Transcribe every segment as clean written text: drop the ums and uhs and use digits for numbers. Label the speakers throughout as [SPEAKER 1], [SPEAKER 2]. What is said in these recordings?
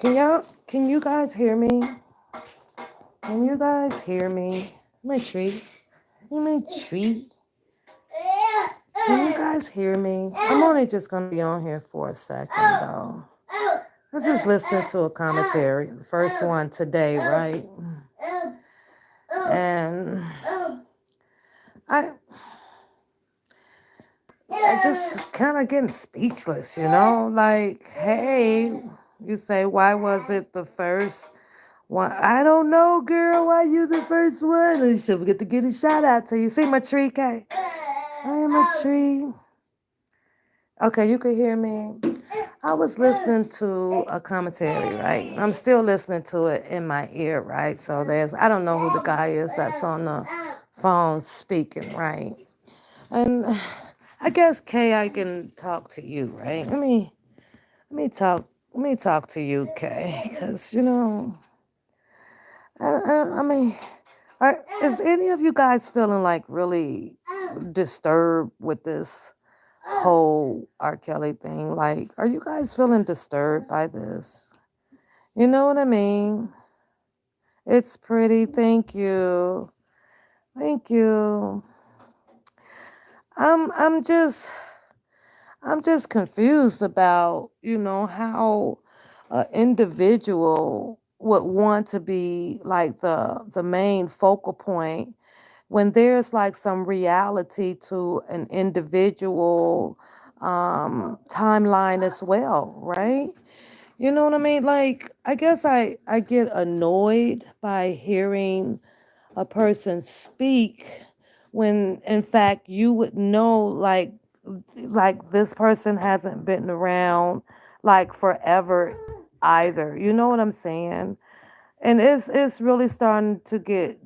[SPEAKER 1] Can you guys hear me? Can you guys hear me? My treat. My treat. Can you guys hear me? I'm only just gonna be on here for a second though. I was just listening to a commentary, the first one today, right? And I I just kind of getting speechless, you know? Like, hey, you say, why was it the first one? I don't know, girl. Why you the first one? And she'll get to get a shout out to you. See my tree, Kay? I am a tree. Okay, you can hear me. I was listening to a commentary, right? I'm still listening to it in my ear, right? So I don't know who the guy is that's on the phone speaking, right? And I guess Kay, I can talk to you, right? Let me talk to you, Kay, because I mean, is any of you guys feeling like really disturbed with this whole R. Kelly thing? Like, are you guys feeling disturbed by this? You know what I mean? It's pretty. Thank you. Thank you. I'm I'm just I'm just confused about, how an individual would want to be like the main focal point when there's like some reality to an individual timeline as well, right? You know what I mean? Like, I guess I get annoyed by hearing a person speak when in fact you would know like this person hasn't been around like forever either. You know what I'm saying? And it's really starting to get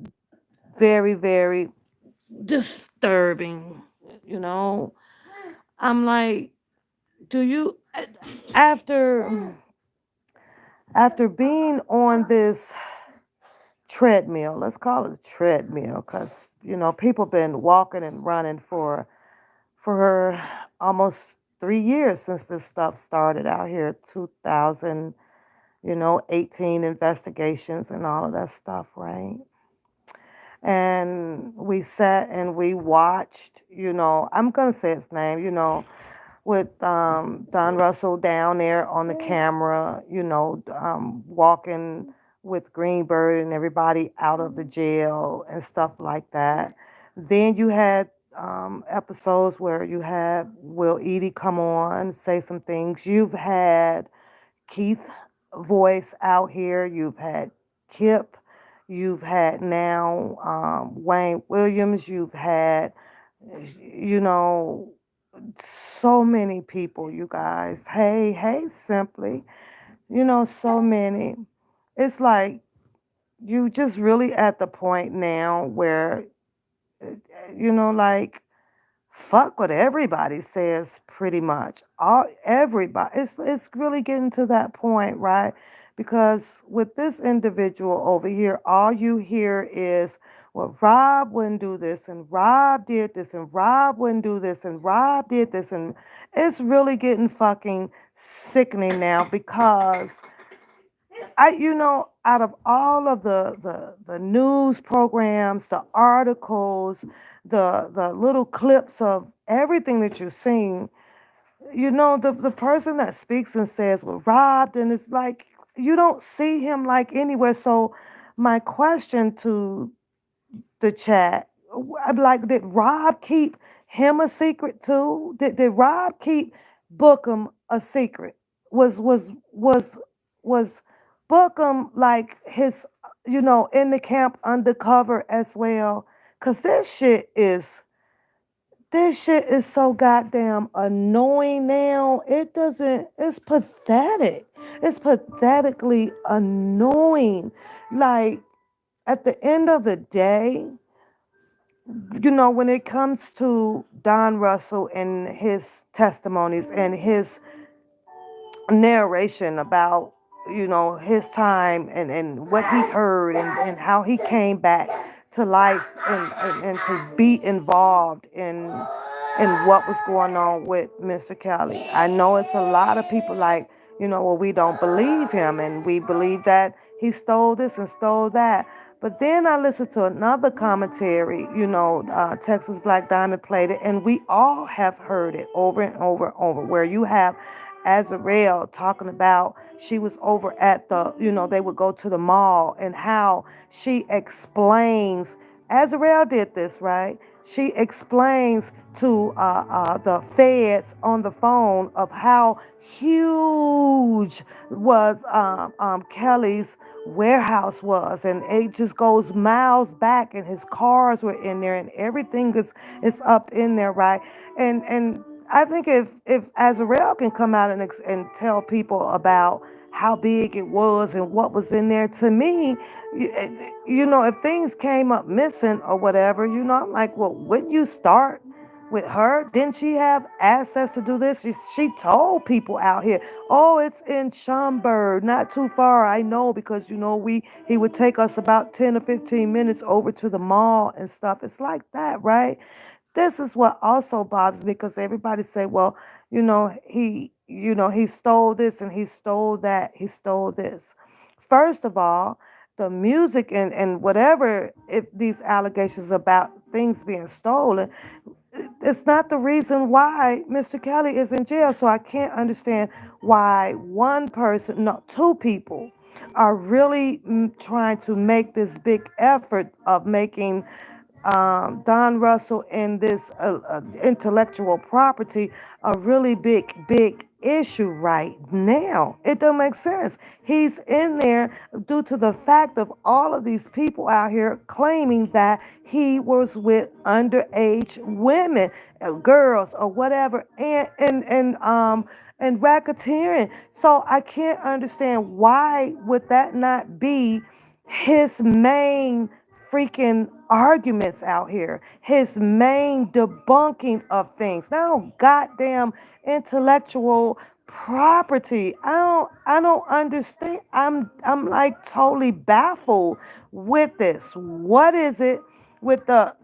[SPEAKER 1] very, very disturbing, you know. I'm like, do you after after being on this treadmill, let's call it a treadmill, because people been walking and running for almost 3 years since this stuff started out here, 2000, 18 investigations and all of that stuff, right? And we sat and we watched, I'm gonna say his name, with Don Russell down there on the camera, walking with Greenberg and everybody out of the jail and stuff like that. Then you had episodes where you had Will Eady come on, say some things. You've had Keith voice out here. You've had Kip. You've had now Wayne Williams. You've had, you know, so many people, you guys. Hey, hey, simply, so many. It's like you just really at the point now where, like, fuck what everybody says pretty much. Everybody. It's really getting to that point, right? Because with this individual over here, all you hear is, well, Rob wouldn't do this, and Rob did this, and Rob wouldn't do this, and Rob did this, and it's really getting fucking sickening now because out of all of the news programs, the articles, the little clips of everything that you're seeing, the person that speaks and says, well, robbed, and it's like, you don't see him like anywhere. So my question to the chat, I'm like, did Rob keep him a secret too? Did Rob keep Bookem a secret? Was Bookem like his, in the camp undercover as well? Cause this shit is so goddamn annoying now. It's pathetic. It's pathetically annoying. Like, at the end of the day, when it comes to Don Russell and his testimonies and his narration about, his time and what he heard and how he came back to life and to be involved in what was going on with Mr. Kelly. I know it's a lot of people like, well, we don't believe him and we believe that he stole this and stole that. But then I listened to another commentary, Texas Black Diamond played it, and we all have heard it over and over and over, where you have Azarel talking about she was over at they would go to the mall, and how she explains, Azarel did this, right? She explains to the feds on the phone of how huge was Kelly's warehouse was, and it just goes miles back, and his cars were in there, and everything is up in there, right? And I think if Azarel can come out and and tell people about how big it was and what was in there, to me, if things came up missing or whatever, I'm like, well, wouldn't you start with her? Didn't she have access to do this? She told people out here, oh, it's in Schaumburg, not too far. I know because he would take us about 10 or 15 minutes over to the mall and stuff. It's like that, right? This is what also bothers me, because everybody say, well, he stole this and he stole that, he stole this. First of all, the music and whatever, if these allegations about things being stolen, it's not the reason why Mr. Kelly is in jail. So I can't understand why one person, no, two people are really trying to make this big effort of making Don Russell and this intellectual property a really big issue right now. It doesn't make sense. He's in there due to the fact of all of these people out here claiming that he was with underage women, girls, or whatever, and racketeering. So I can't understand, why would that not be his main freaking arguments out here, his main debunking of things. Now, goddamn intellectual property. I don't understand. I'm like totally baffled with this. What is it with the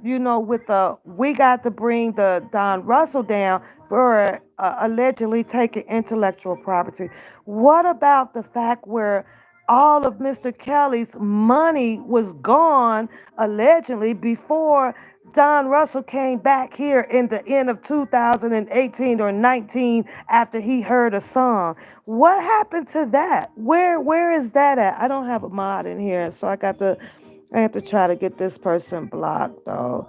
[SPEAKER 1] we got to bring the Don Russell down for allegedly taking intellectual property? What about the fact where all of Mr. Kelly's money was gone allegedly before Don Russell came back here in the end of 2018 or 19 after he heard a song? What happened to that? Where is that at? I don't have a mod in here, so I have to try to get this person blocked though.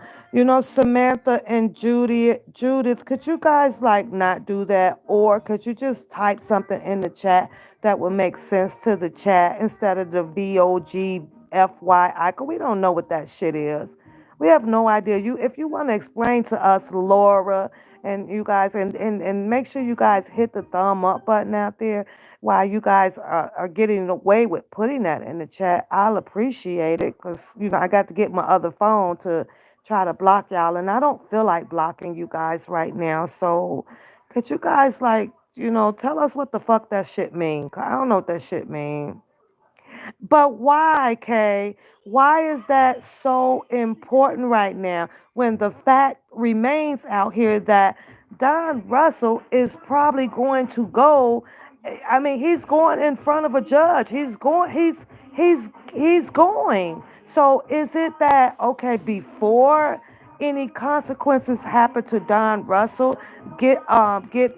[SPEAKER 1] Samantha and Judith, could you guys like not do that? Or could you just type something in the chat that would make sense to the chat instead of the VOGFY icon? We don't know what that shit is. We have no idea. If you want to explain to us, Laura, and you guys, and make sure you guys hit the thumb up button out there while you guys are getting away with putting that in the chat. I'll appreciate it, because, I got to get my other phone to try to block y'all, and I don't feel like blocking you guys right now. So could you guys, like, tell us what the fuck that shit mean? 'Cause I don't know what that shit mean. But why, Kay? Why is that so important right now, when the fact remains out here that Don Russell is probably going to go? I mean, he's going in front of a judge. He's going. So is it that, okay, before any consequences happen to Don Russell, get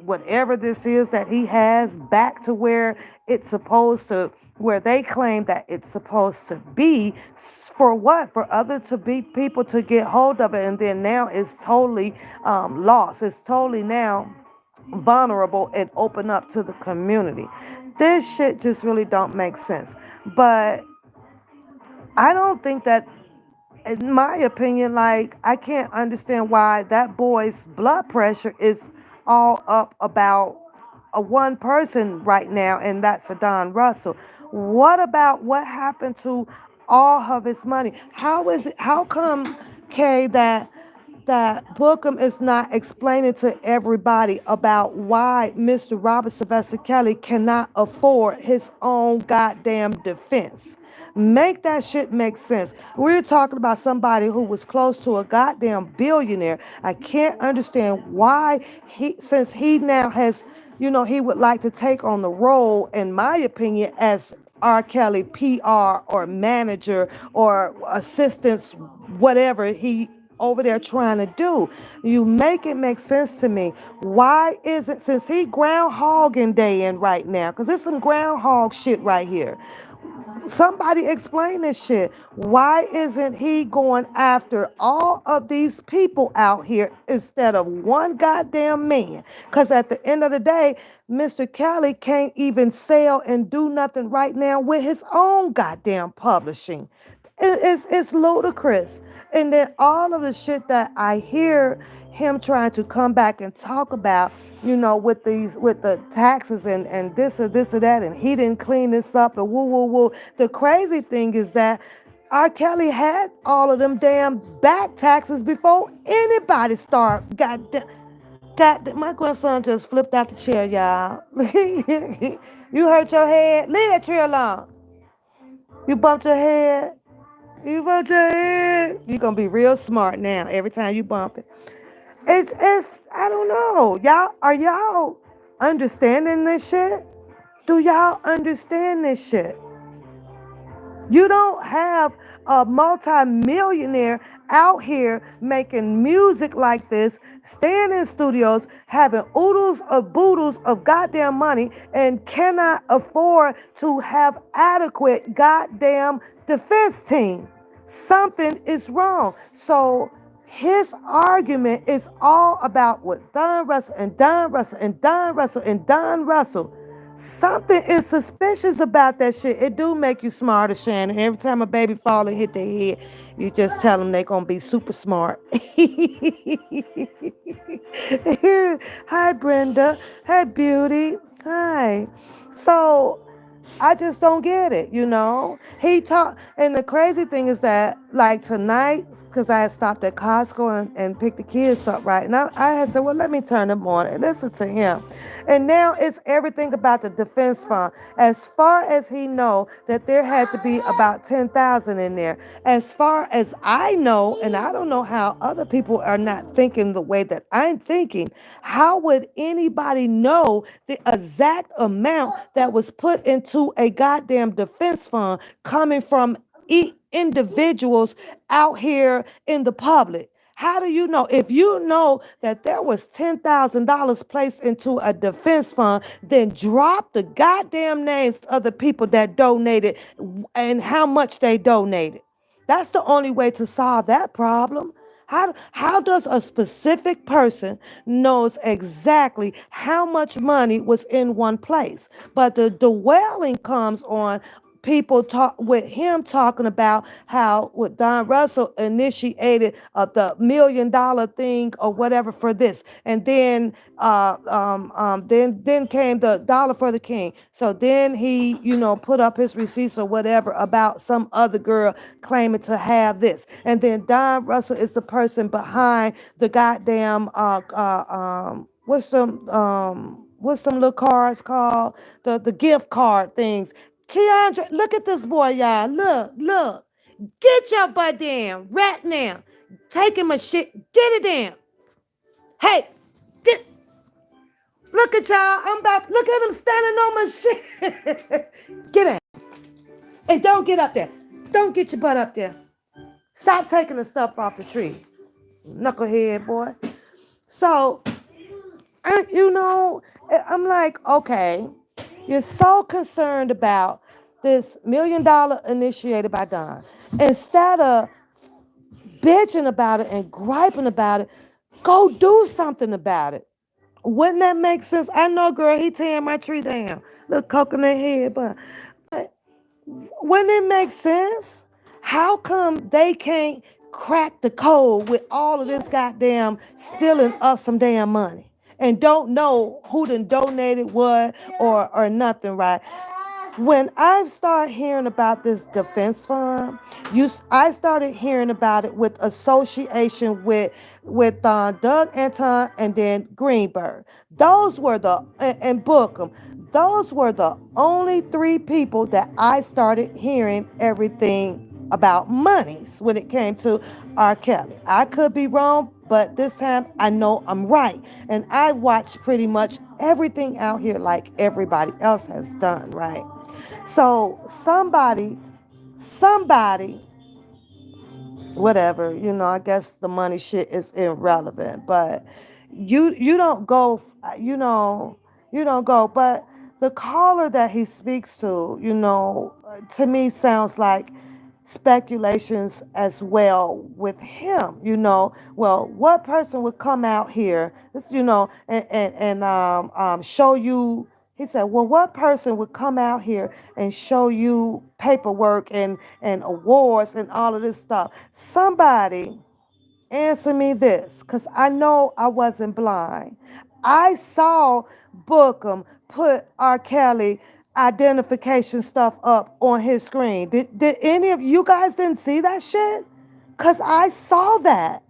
[SPEAKER 1] whatever this is that he has back to where it's supposed to, where they claim that it's supposed to be? For what? For other to be people to get hold of it, and then now it's totally lost. It's totally now vulnerable and open up to the community. This shit just really don't make sense. But I don't think that, in my opinion, like, I can't understand why that boy's blood pressure is all up about a one person right now, and that's a Don Russell. What about what happened to all of his money? How is it? How come, Kay, that Bookem is not explaining to everybody about why Mr. Robert Sylvester Kelly cannot afford his own goddamn defense? Make that shit make sense. We're talking about somebody who was close to a goddamn billionaire. I can't understand why since he now has, he would like to take on the role, in my opinion, as R. Kelly PR or manager or assistants, whatever he over there trying to do. You make it make sense to me. Why is it, since he groundhogging day in right now, because there's some groundhog shit right here. Somebody explain this shit. Why isn't he going after all of these people out here instead of one goddamn man? Because at the end of the day, Mr. Kelly can't even sell and do nothing right now with his own goddamn publishing. It's ludicrous. And then all of the shit that I hear him trying to come back and talk about, with the taxes and this or that, and he didn't clean this up and woo woo woo. The crazy thing is that R. Kelly had all of them damn back taxes before anybody started. God, my grandson just flipped out the chair, y'all. You hurt your head? Leave that tree alone. You bumped your head? You bumped your head? You're gonna be real smart now every time you bump it. It's I don't know. Y'all understanding this shit? Do y'all understand this shit? You don't have a multi-millionaire out here making music like this, staying in studios, having oodles of boodles of goddamn money, and cannot afford to have adequate goddamn defense team. Something is wrong. So his argument is all about what Don Russell and Don Russell and Don Russell and Don Russell. Something is suspicious about that shit. It do make you smarter, Shannon. Every time a baby fall and hit their head, you just tell them they gonna be super smart. Hi, Brenda. Hey, Beauty. Hi. So I just don't get it. He talked, and the crazy thing is that, like tonight, because I had stopped at Costco and picked the kids up, right? And I had said, well, let me turn them on and listen to him. And now it's everything about the defense fund. As far as he know that there had to be about 10,000 in there. As far as I know, and I don't know how other people are not thinking the way that I'm thinking, how would anybody know the exact amount that was put into a goddamn defense fund coming from individuals out here in the public? How do you know? If you know that there was $10,000 placed into a defense fund, then drop the goddamn names of the people that donated and how much they donated. That's the only way to solve that problem. How does a specific person knows exactly how much money was in one place? But the dwelling comes on people talk with him talking about how with Don Russell initiated the $1 million thing or whatever for this, and then then came the dollar for the king. So then he put up his receipts or whatever about some other girl claiming to have this, and then Don Russell is the person behind the goddamn what's some little cards called, the gift card things. Keandra, look at this boy, y'all. Look. Get your butt down right now. Take him a shit. Get it down. Hey, get, look at y'all. Look at him standing on my shit. Get in. And don't get up there. Don't get your butt up there. Stop taking the stuff off the tree. Knucklehead, boy. So, I'm like, okay, you're so concerned about this $1 million initiated by Don. Instead of bitching about it and griping about it, go do something about it. Wouldn't that make sense? I know, girl, he tearing my tree down. Little coconut head, but wouldn't it make sense? How come they can't crack the code with all of this goddamn stealing us some damn money and don't know who done donated what or nothing, right? When I started hearing about this defense fund, I started hearing about it with association with Doug Anton and then Greenberg. Those were and Bookem. Those were the only three people that I started hearing everything about monies when it came to R. Kelly. I could be wrong. But this time I know I'm right. And I watch pretty much everything out here like everybody else has done, right? So somebody, whatever, I guess the money shit is irrelevant, but you don't go, you don't go, but the caller that he speaks to me sounds like speculations as well with him, well, what person would come out here, this, and show you. He said, well, what person would come out here and show you paperwork and awards and all of this stuff? Somebody answer me this, because I know I wasn't blind. I saw Bookem put R. Kelly identification stuff up on his screen. Did any of you guys didn't see that shit? Because I saw that.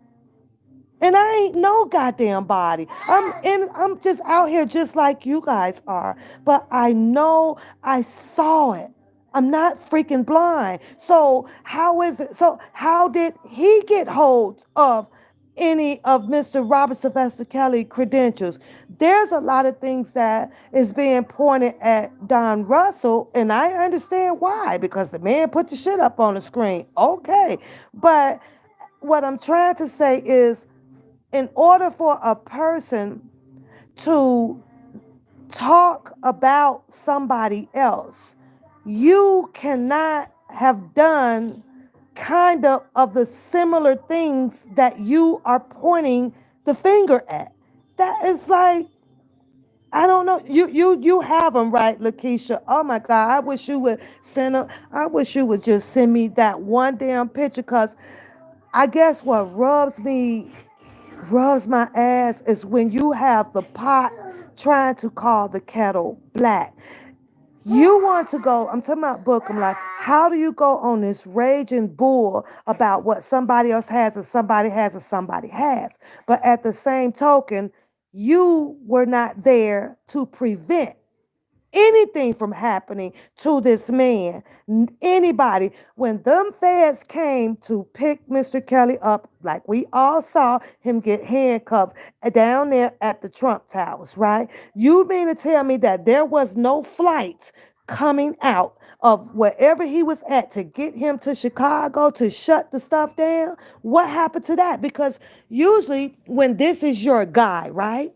[SPEAKER 1] And I ain't no goddamn body. I'm just out here just like you guys are. But I know I saw it. I'm not freaking blind. So how is it? So how did he get hold of any of Mr. Robert Sylvester Kelly credentials? There's a lot of things that is being pointed at Don Russell, and I understand why, because the man put the shit up on the screen. Okay. But what I'm trying to say is, in order for a person to talk about somebody else, you cannot have done kind of the similar things that you are pointing the finger at. That is like, I don't know. You have them right, Lakeisha. Oh my God, I wish you would send them. I wish you would just send me that one damn picture, because I guess what rubs my ass is when you have the pot trying to call the kettle black. You want to go, I'm talking about Bookham, like, how do you go on this raging bull about what somebody else has and somebody has and somebody has? But at the same token, you were not there to prevent anything from happening to this man. Anybody. When them feds came to pick Mr. Kelly up, like we all saw him get handcuffed down there at the Trump Towers, right? You mean to tell me that there was no flight coming out of wherever he was at to get him to Chicago to shut the stuff down? What happened to that? Because usually when this is your guy, right?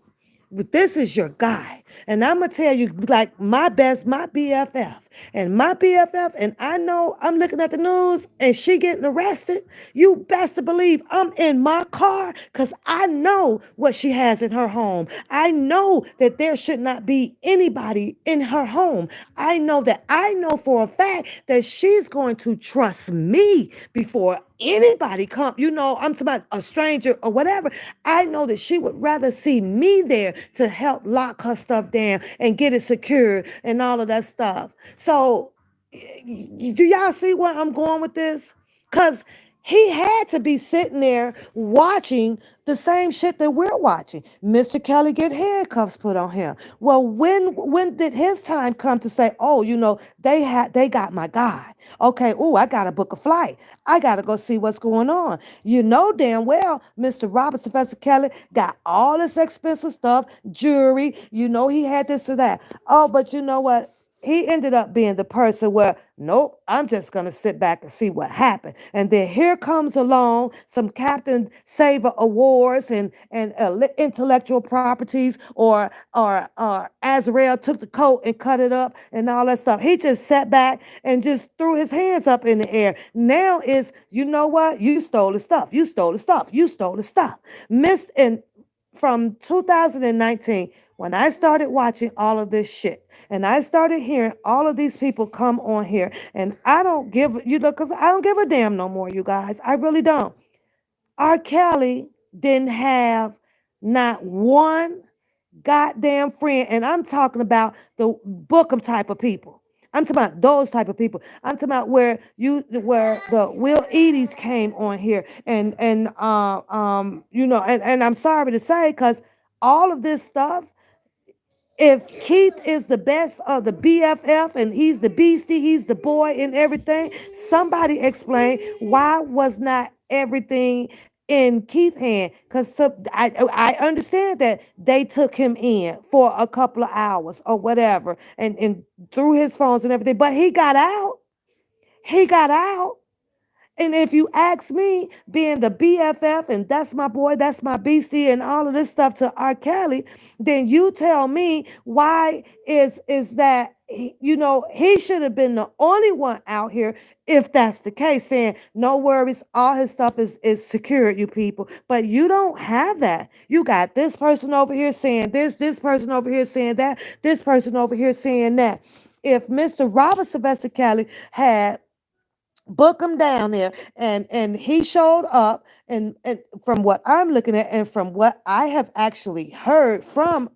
[SPEAKER 1] But this is your guy. And I'm going to tell you, like, my BFF. And my BFF, and I know I'm looking at the news and she getting arrested. You best to believe I'm in my car, because I know what she has in her home. I know that there should not be anybody in her home. I know for a fact that she's going to trust me before anybody come, I'm talking about a stranger or whatever. I know that she would rather see me there to help lock her stuff down and get it secured and all of that stuff. So, do y'all see where I'm going with this? Because he had to be sitting there watching the same shit that we're watching. Mr. Kelly get handcuffs put on him. Well, when did his time come to say, oh, they got my guy. Okay, I gotta book a flight. I gotta go see what's going on. You know damn well Mr. Robert Sylvester Kelly got all this expensive stuff, jewelry, he had this or that. Oh, but you know what? He ended up being the person where, nope, I'm just going to sit back and see what happened. And then here comes along some Captain Saver awards and intellectual properties, or Azrael took the coat and cut it up and all that stuff. He just sat back and just threw his hands up in the air. Now is, you know what? You stole the stuff. You stole the stuff. You stole the stuff. Missed and from 2019, when I started watching all of this shit and I started hearing all of these people come on here, and I don't give, because I don't give a damn no more, you guys. I really don't. R. Kelly didn't have not one goddamn friend, and I'm talking about the Bookham type of people. I'm talking about those type of people. I'm talking about where the Will Edie's came on here, and I'm sorry to say, because all of this stuff, if Keith is the best of the BFF and he's the beastie, he's the boy and everything, somebody explain why was not everything in Keith's hand, because I understand that they took him in for a couple of hours or whatever, and through his phones and everything, but he got out. He got out. And if you ask me, being the BFF and that's my boy, that's my BC, and all of this stuff to R. Kelly, then you tell me why is that he should have been the only one out here if that's the case, saying no worries, all his stuff is secured, you people. But you don't have that. You got this person over here saying this person over here saying that, this person over here saying that. If Mr. Robert Sylvester Kelly had book him down there, and he showed up, and from what I'm looking at and from what I have actually heard from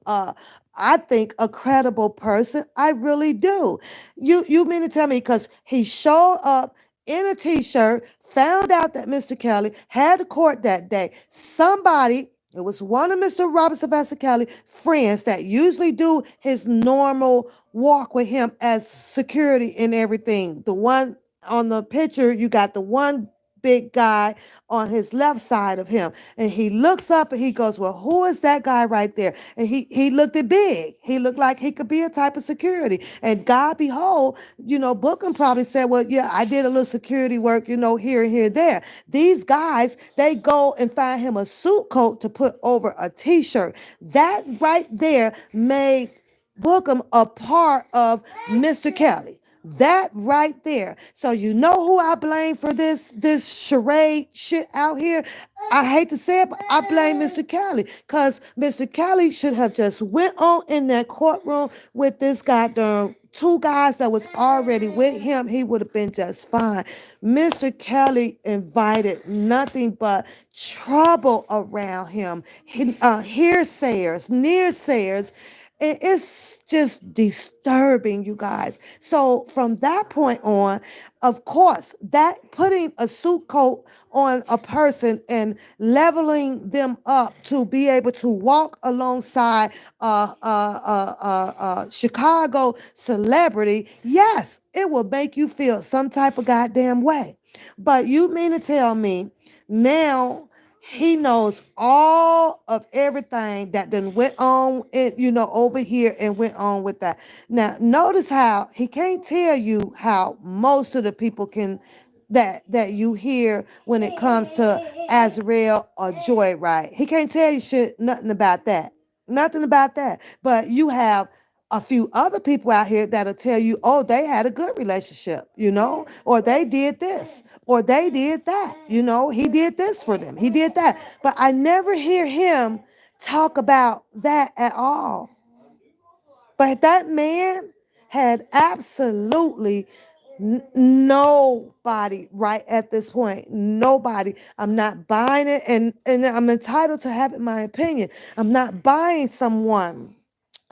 [SPEAKER 1] I think a credible person, I really do. You mean to tell me, because he showed up in a t-shirt, found out that Mr. Kelly had the court that day, somebody, it was one of Mr. Robert Sylvester Kelly friends that usually do his normal walk with him as security and everything. The one on the picture, you got the one big guy on his left side of him, and he looks up and he goes, well, who is that guy right there? And he looked at big, he looked like he could be a type of security, and God behold, Bookem probably said, well, yeah, I did a little security work, here and here there. These guys, they go and find him a suit coat to put over a t-shirt. That right there made Bookem a part of Mr. Kelly. That right there. So you know who I blame for this charade shit out here? I hate to say it, but I blame Mr. Kelly. Because Mr. Kelly should have just went on in that courtroom with this goddamn two guys that was already with him. He would have been just fine. Mr. Kelly invited nothing but trouble around him. Hearsayers, nearsayers. It's just disturbing, you guys. So from that point on, of course, that putting a suit coat on a person and leveling them up to be able to walk alongside Chicago celebrity, yes, it will make you feel some type of goddamn way. But you mean to tell me now he knows all of everything that then went on, over here and went on with that. Now, notice how he can't tell you how most of the people can that you hear when it comes to Azrael or Joyride. He can't tell you nothing about that. Nothing about that. But you have a few other people out here that'll tell you, oh, they had a good relationship, or they did this, or they did that, he did this for them, he did that. But I never hear him talk about that at all. But that man had absolutely nobody right at this point. Nobody. I'm not buying it, and I'm entitled to have my opinion. I'm not buying someone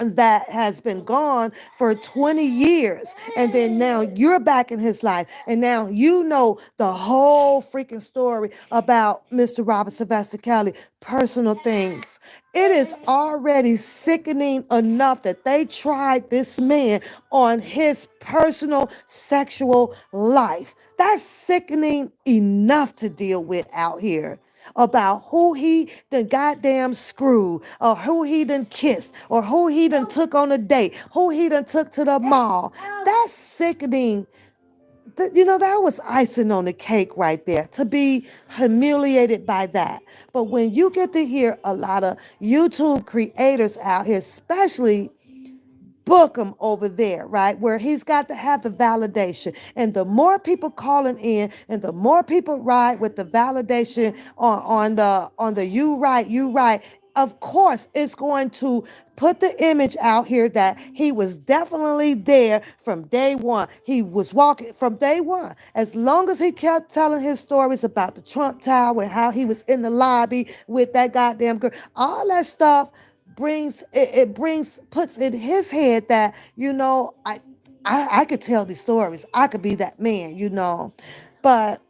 [SPEAKER 1] that has been gone for 20 years, and then now you're back in his life, and now you know the whole freaking story about Mr. Robert Sylvester Kelly, personal things. It is already sickening enough that they tried this man on his personal sexual life. That's sickening enough to deal with out here, about who he done goddamn screwed, or who he done kissed, or who he done took on a date, who he done took to the mall. That's sickening. That was icing on the cake right there, to be humiliated by that. But when you get to hear a lot of YouTube creators out here, especially Bookem over there, right? Where he's got to have the validation. And the more people calling in and the more people ride with the validation on the you right, of course it's going to put the image out here that he was definitely there from day one. He was walking from day one. As long as he kept telling his stories about the Trump Tower and how he was in the lobby with that goddamn girl, all that stuff puts in his head that I could tell these stories, I could be that man. But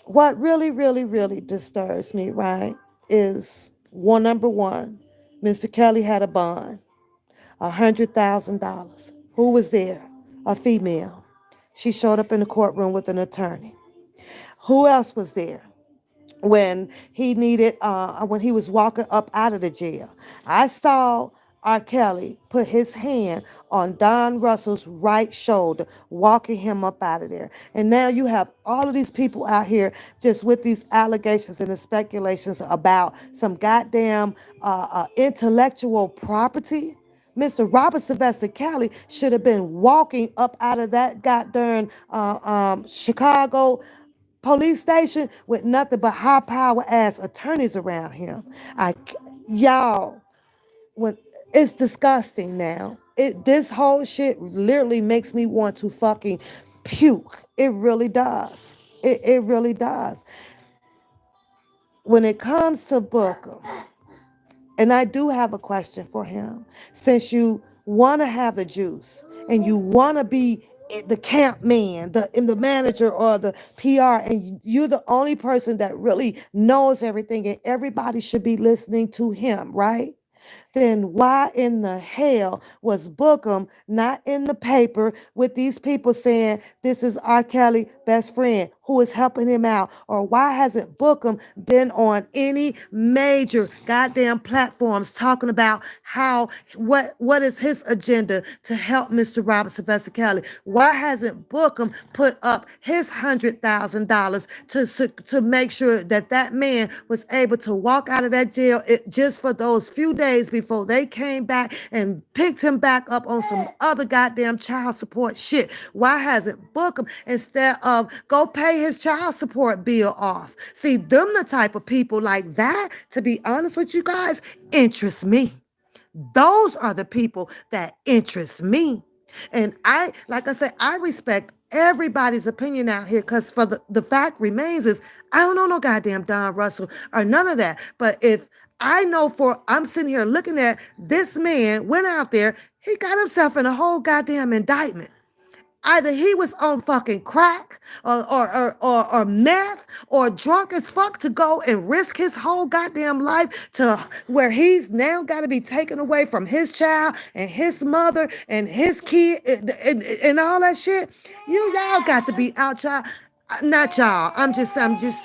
[SPEAKER 1] what really really really disturbs me, right, is number one, Mr. Kelly had a bond, $100,000. Who was there? A female. She showed up in the courtroom with an attorney. Who else was there? when he needed when he was walking up out of the jail. I saw R. Kelly put his hand on Don Russell's right shoulder, walking him up out of there. And now you have all of these people out here just with these allegations and the speculations about some goddamn intellectual property. Mr. Robert Sylvester Kelly should have been walking up out of that goddamn Chicago police station with nothing but high power ass attorneys around him. I, y'all, when it's disgusting now. This whole shit literally makes me want to fucking puke. It really does. It really does. When it comes to Booker, and I do have a question for him. Since you want to have the juice and you want to be the camp man, the manager or the PR, and you're the only person that really knows everything, and everybody should be listening to him, right? Then why in the hell was Bookem not in the paper with these people saying this is R. Kelly best friend who is helping him out? Or why hasn't Bookem been on any major goddamn platforms talking about how what is his agenda to help Mr. Robert Sylvester Kelly? Why hasn't Bookem put up his $100,000 to make sure that that man was able to walk out of that jail just for those few days before they came back and picked him back up on some other goddamn child support shit? Why hasn't Bookem, instead of go pay his child support bill off? See, them the type of people like that, to be honest with you guys, interest me. Those are the people that interest me. And like I said, I respect everybody's opinion out here, because for the fact remains is I don't know no goddamn Don Russell or none of that. But if I know I'm sitting here looking at this man went out there, he got himself in a whole goddamn indictment. Either he was on fucking crack or meth or drunk as fuck to go and risk his whole goddamn life to where he's now got to be taken away from his child and his mother and his kid and all that shit. Y'all got to be out, y'all. Not y'all. I'm just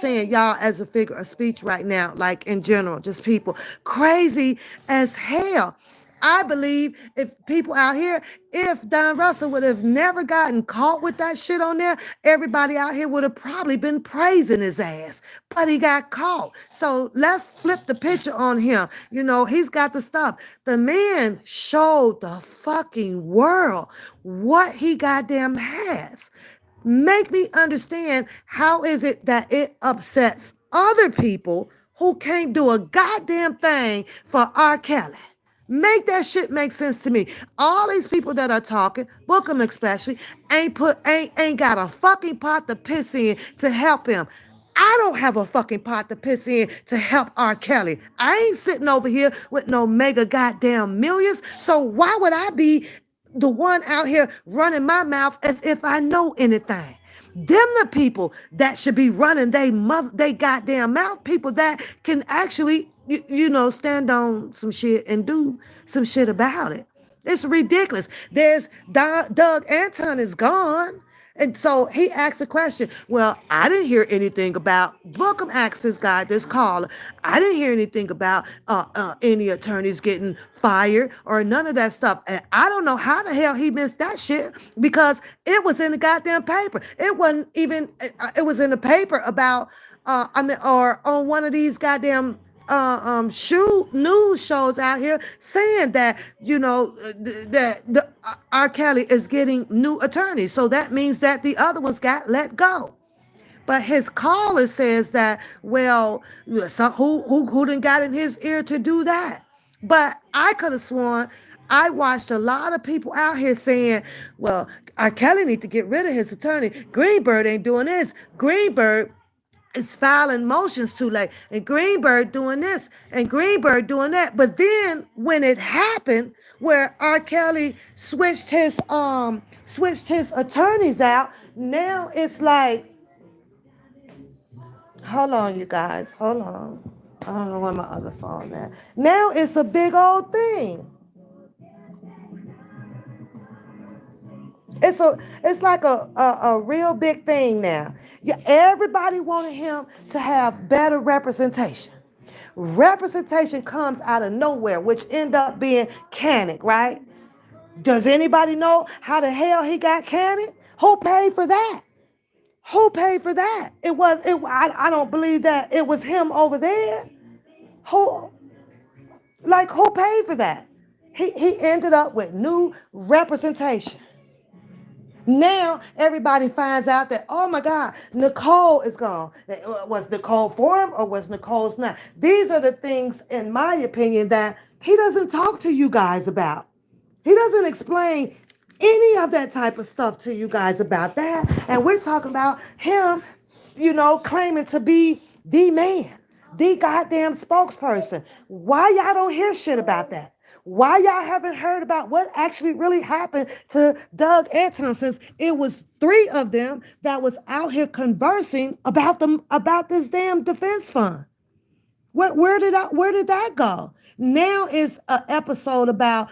[SPEAKER 1] saying y'all as a figure of speech right now, like in general, just people crazy as hell. I believe if people out here, if Don Russell would have never gotten caught with that shit on there, everybody out here would have probably been praising his ass. But he got caught. So let's flip the picture on him. He's got the stuff. The man showed the fucking world what he goddamn has. Make me understand, how is it that it upsets other people who can't do a goddamn thing for R. Kelly? Make that shit make sense to me. All these people that are talking, Bookem especially, ain't got a fucking pot to piss in to help him. I don't have a fucking pot to piss in to help R. Kelly. I ain't sitting over here with no mega goddamn millions. So why would I be the one out here running my mouth as if I know anything? Them the people that should be running they goddamn mouth. People that can actually, stand on some shit and do some shit about it. It's ridiculous. There's Doug Anton is gone. And so he asked the question. Well, I didn't hear anything about, Bookem asked this guy, this caller, I didn't hear anything about any attorneys getting fired or none of that stuff. And I don't know how the hell he missed that shit, because it was in the goddamn paper. It wasn't even, it was in the paper about, or on one of these goddamn shoe news shows out here saying that that R. Kelly is getting new attorneys, so that means that the other ones got let go. But his caller says that, well, so who done got in his ear to do that? But I could have sworn I watched a lot of people out here saying, well, R. Kelly need to get rid of his attorney. Greenberg ain't doing this. Greenberg is filing motions too late, and Greenberg doing this and Greenberg doing that. But then when it happened where R. Kelly switched his attorneys out, now it's like, hold on, you guys, hold on. I don't know where my other phone at. Now it's a big old thing. It's like a real big thing now. Yeah, everybody wanted him to have better representation. Representation comes out of nowhere, which end up being Canic, right? Does anybody know how the hell he got Canic? Who paid for that? Who paid for that? It was it. I don't believe that it was him over there. Who who paid for that? He ended up with new representation. Now everybody finds out that, oh my God, Nicole is gone. Was Nicole for him or was Nicole's not? These are the things, in my opinion, that he doesn't talk to you guys about. He doesn't explain any of that type of stuff to you guys about that. And we're talking about him, claiming to be the man, the goddamn spokesperson. Why y'all don't hear shit about that? Why y'all haven't heard about what actually really happened to Doug Antonin, since it was three of them that was out here conversing about this damn defense fund? Where did that go? Now it's an episode about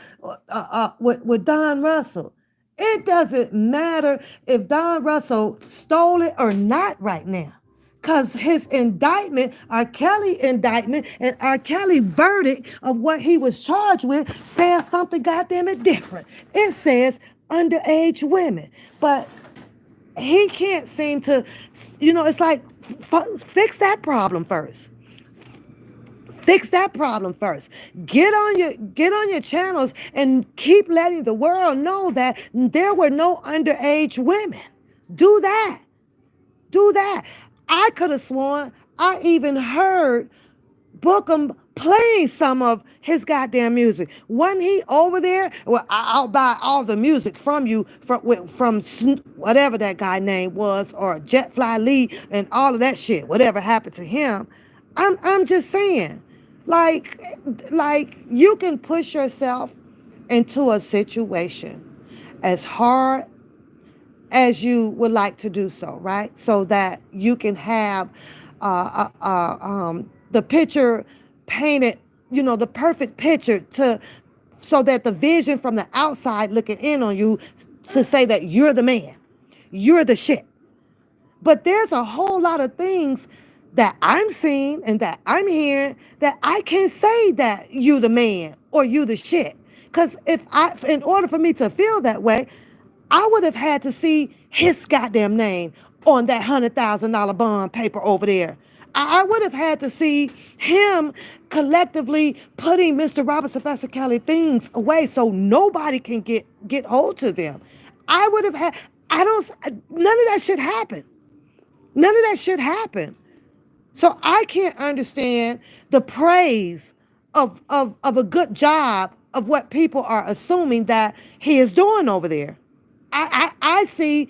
[SPEAKER 1] with Don Russell. It doesn't matter if Don Russell stole it or not right now. Because his indictment, R.KELLY indictment, and R.KELLY verdict of what he was charged with says something goddamn it different. It says underage women. But he can't seem to, it's like, fix that problem first. Fix that problem first. Get on your channels and keep letting the world know that there were no underage women. Do that. Do that. I could have sworn I even heard Bookem playing some of his goddamn music. Wasn't he over there? Well, I'll buy all the music from you from whatever that guy name was, or Jetfly Lee and all of that shit. Whatever happened to him. I'm just saying, like you can push yourself into a situation as hard as you would like to do so, right? So that you can have the picture painted, the perfect picture so that the vision from the outside looking in on you to say that you're the man, you're the shit. But there's a whole lot of things that I'm seeing and that I'm hearing that I can't say that you the man or you the shit. Because in order for me to feel that way, I would have had to see his goddamn name on that $100,000 bond paper over there. I would have had to see him collectively putting Mr. Robert Sylvester Kelly things away so nobody can get hold to them. I would have had, none of that shit happened. None of that shit happened. So I can't understand the praise of a good job of what people are assuming that he is doing over there. I see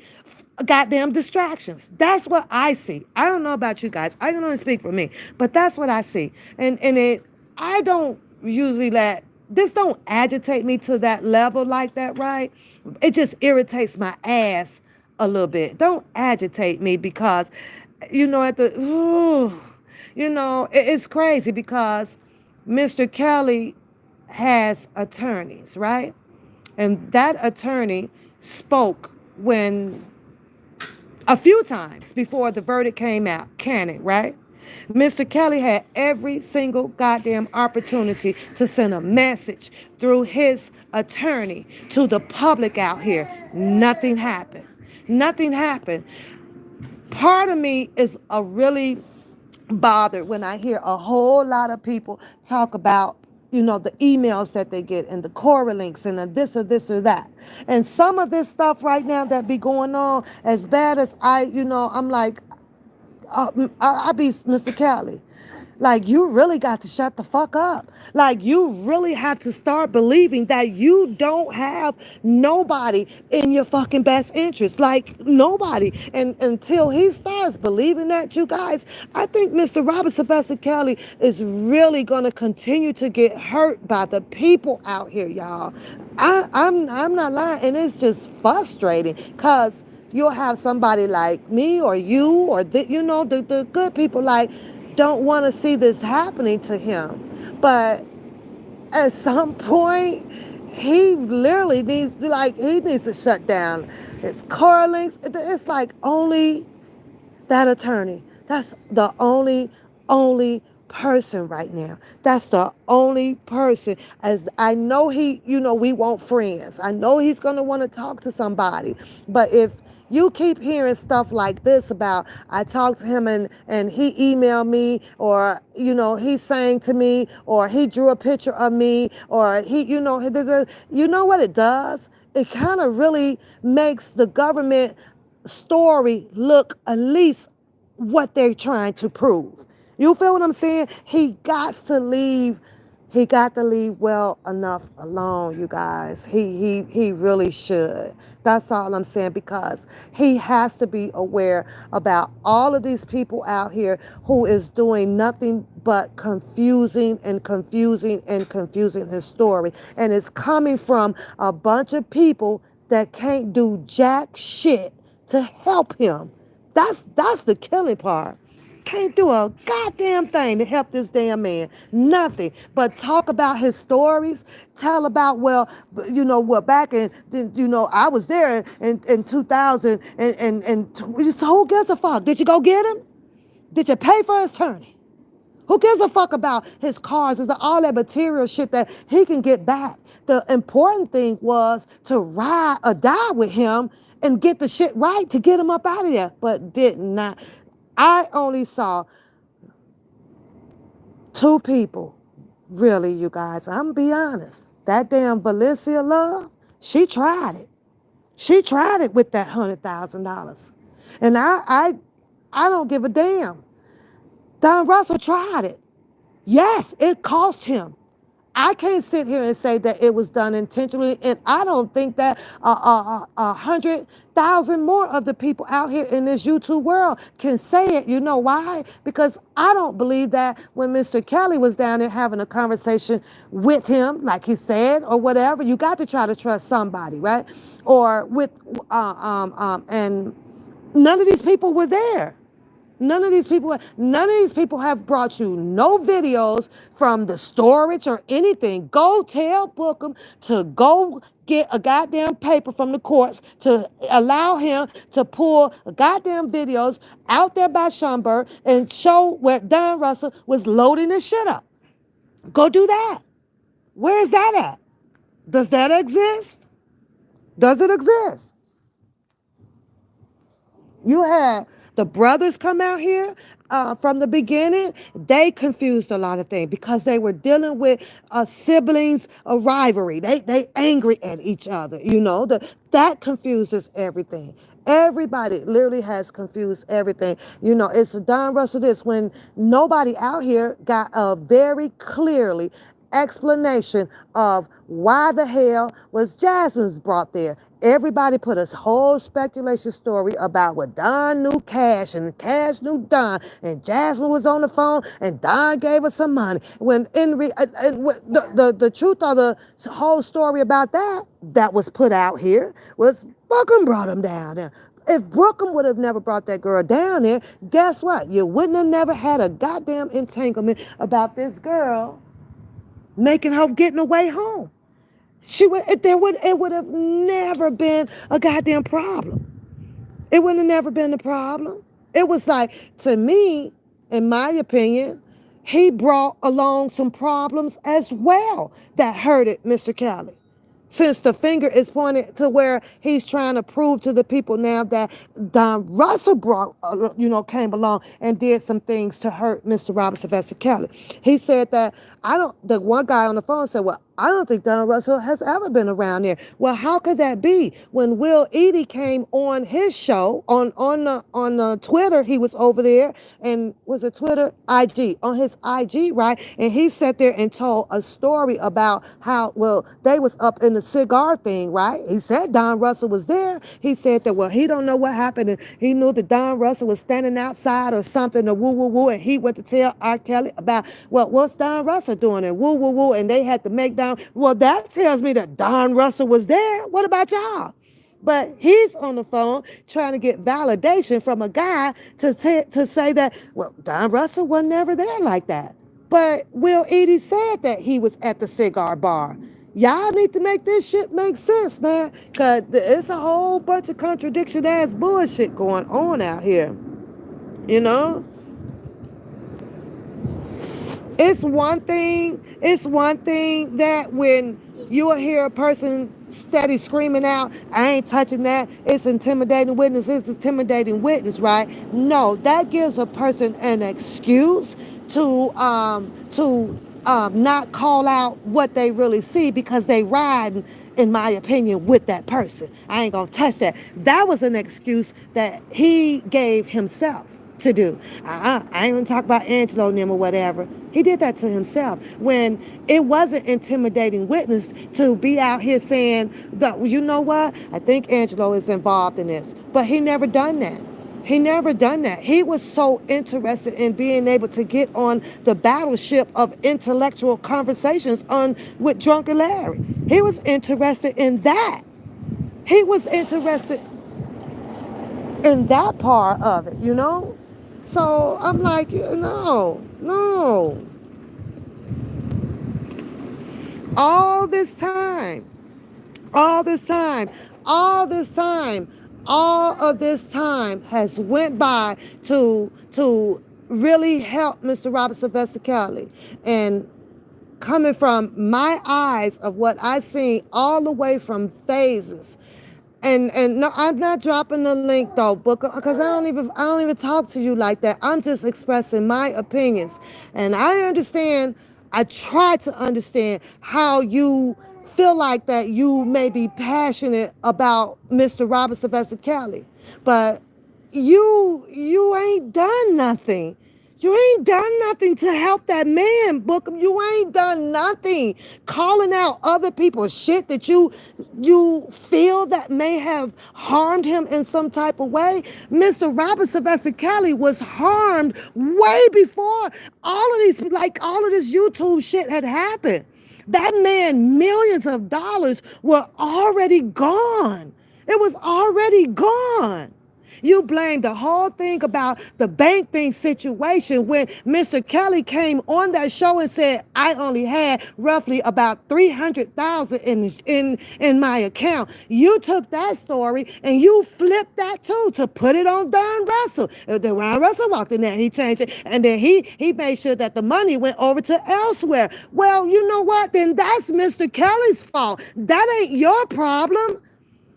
[SPEAKER 1] goddamn distractions. That's what I see. I don't know about you guys. I can only speak for me, but that's what I see. And I don't usually this don't agitate me to that level like that, right? It just irritates my ass a little bit. Don't agitate me because, it's crazy because Mr. Kelly has attorneys, right? And that attorney spoke when a few times before the verdict came out, Canning, right? Mr. Kelly had every single goddamn opportunity to send a message through his attorney to the public out here. Nothing happened. Nothing happened. Part of me is a really bothered when I hear a whole lot of people talk about, the emails that they get and the Quora links and the this or this or that. And some of this stuff right now that be going on, as bad as I'm like, I be Mr. Kelly. Like, you really got to shut the fuck up. Like, you really have to start believing that you don't have nobody in your fucking best interest. Like, nobody. And until he starts believing that, you guys, I think Mr. Robert Sylvester Kelly is really going to continue to get hurt by the people out here, y'all. I'm not lying. And it's just frustrating because you'll have somebody like me or you or the good people like don't want to see this happening to him. But at some point, he literally needs, like, he needs to shut down his car links. It's like only that attorney. That's the only person right now. That's the only person. As I know we want friends. I know he's gonna want to talk to somebody. But if you keep hearing stuff like this about I talked to him and he emailed me, or he's saying to me, or he drew a picture of me, or you know what it does? It kind of really makes the government story look at least what they're trying to prove. You feel what I'm saying? He got to leave. He got to leave well enough alone, you guys. He really should. That's all I'm saying, because he has to be aware about all of these people out here who is doing nothing but confusing and confusing and confusing his story. And it's coming from a bunch of people that can't do jack shit to help him. That's the killing part. Can't do a goddamn thing to help this damn man. Nothing. But talk about his stories. Tell about, well, back in, I was there in 2000 and so who gives a fuck? Did you go get him? Did you pay for his attorney? Who gives a fuck about his cars? Is all that material shit that he can get back? The important thing was to ride or die with him and get the shit right to get him up out of there, but did not. I only saw two people, really, you guys. I'm gonna be honest. That damn Valencia Love, she tried it. She tried it with that $100,000, and I don't give a damn. Don Russell tried it. Yes, it cost him. I can't sit here and say that it was done intentionally, and I don't think that 100,000 more of the people out here in this YouTube world can say it. You know why? Because I don't believe that when Mr. Kelly was down there having a conversation with him, like he said, or whatever, you got to try to trust somebody, right? Or with, and none of these people were there. None of these people have brought you no videos from the storage or anything. Go tell Bookem to go get a goddamn paper from the courts to allow him to pull goddamn videos out there by Schomburg and show where Don Russell was loading his shit up. Go do that. Where is that at? Does that exist? Does it exist? You had the brothers come out here from the beginning. They confused a lot of things because they were dealing with siblings, a rivalry. They angry at each other. That confuses everything. Everybody literally has confused everything. It's Don Russell this when nobody out here got a very clearly explanation of why the hell was Jasmine's brought there. Everybody put a whole speculation story about what Don knew Cash and Cash knew Don and Jasmine was on the phone and Don gave her some money. When the truth of the whole story about that was put out here was Bookem brought him down there. If Bookem would have never brought that girl down there, guess what? You wouldn't have never had a goddamn entanglement about this girl making her getting away home. It would have never been a goddamn problem. It would have never been a problem. It was like, to me, in my opinion, he brought along some problems as well that hurted Mr. Kelly. Since the finger is pointed to where he's trying to prove to the people now that Don Russell came along and did some things to hurt Mr. Robert Sylvester Kelly. He said that the one guy on the phone said, well, I don't think Don Russell has ever been around there. Well, how could that be? When Will Eady came on his show, on Twitter, he was over there, and was it Twitter? IG, on his IG, right? And he sat there and told a story about how, well, they was up in the cigar thing, right? He said Don Russell was there. He said that, well, he don't know what happened, and he knew that Don Russell was standing outside or something, or woo, woo, woo, and he went to tell R.KELLY about, well, what's Don Russell doing, and woo, woo, woo, and they had to make Don. Well, that tells me that Don Russell was there. What about y'all? But he's on the phone trying to get validation from a guy to say that, well, Don Russell was never there like that. But Will Eady said that he was at the cigar bar. Y'all need to make this shit make sense now. Cause it's a whole bunch of contradiction ass bullshit going on out here. You know? It's one thing that when you'll hear a person steady screaming out, I ain't touching that, it's intimidating witness, right? No, that gives a person an excuse to not call out what they really see because they ride, in my opinion, with that person. I ain't gonna touch that. That was an excuse that he gave himself to do. I ain't even talk about Angelo and them or whatever. He did that to himself when it wasn't intimidating witness to be out here saying, you know what? I think Angelo is involved in this. But he never done that. He never done that. He was so interested in being able to get on the battleship of intellectual conversations on with Drunken Larry. He was interested in that. He was interested in that part of it, you know? So I'm like, no, no. All this time, all this time, all this time, all of this time has went by to really help Mr. Robert Sylvester Kelly. And coming from my eyes of what I seen all the way from phases. And no, I'm not dropping the link though, Booker, because I don't even talk to you like that. I'm just expressing my opinions, and I understand. I try to understand how you feel like that. You may be passionate about Mr. Robert Sylvester Kelly, but you ain't done nothing. You ain't done nothing to help that man, Bookem. You ain't done nothing. Calling out other people's shit that you feel that may have harmed him in some type of way. Mr. Robert Sylvester Kelly was harmed way before all of this YouTube shit had happened. That man, millions of dollars were already gone. It was already gone. You blame the whole thing about the bank thing situation when Mr. Kelly came on that show and said, I only had roughly about 300,000 in my account. You took that story and you flipped that too to put it on Don Russell. Then Don Russell walked in there, he changed it, and then he made sure that the money went over to elsewhere. Well, you know what? Then that's Mr. Kelly's fault. That ain't your problem.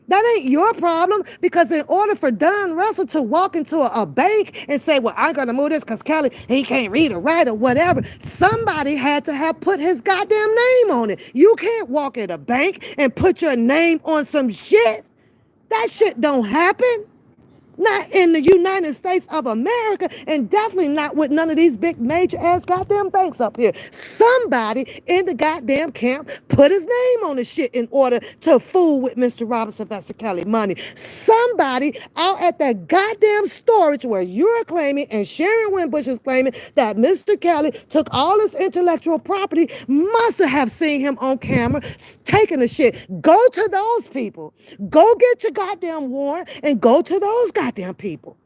[SPEAKER 1] That ain't your problem because in order for Don Russell to walk into a bank and say, well, I'm going to move this because Kelly, he can't read or write or whatever, somebody had to have put his goddamn name on it. You can't walk at a bank and put your name on some shit. That shit don't happen. Not in the United States of America, and definitely not with none of these big major ass goddamn banks up here. Somebody in the goddamn camp put his name on the shit in order to fool with Mr. Robert Sylvester Kelly money. Somebody out at that goddamn storage where you're claiming and Sharon Winbush is claiming that Mr. Kelly took all his intellectual property must have seen him on camera taking the shit. Go to those people. Go get your goddamn warrant and go to those goddamn people.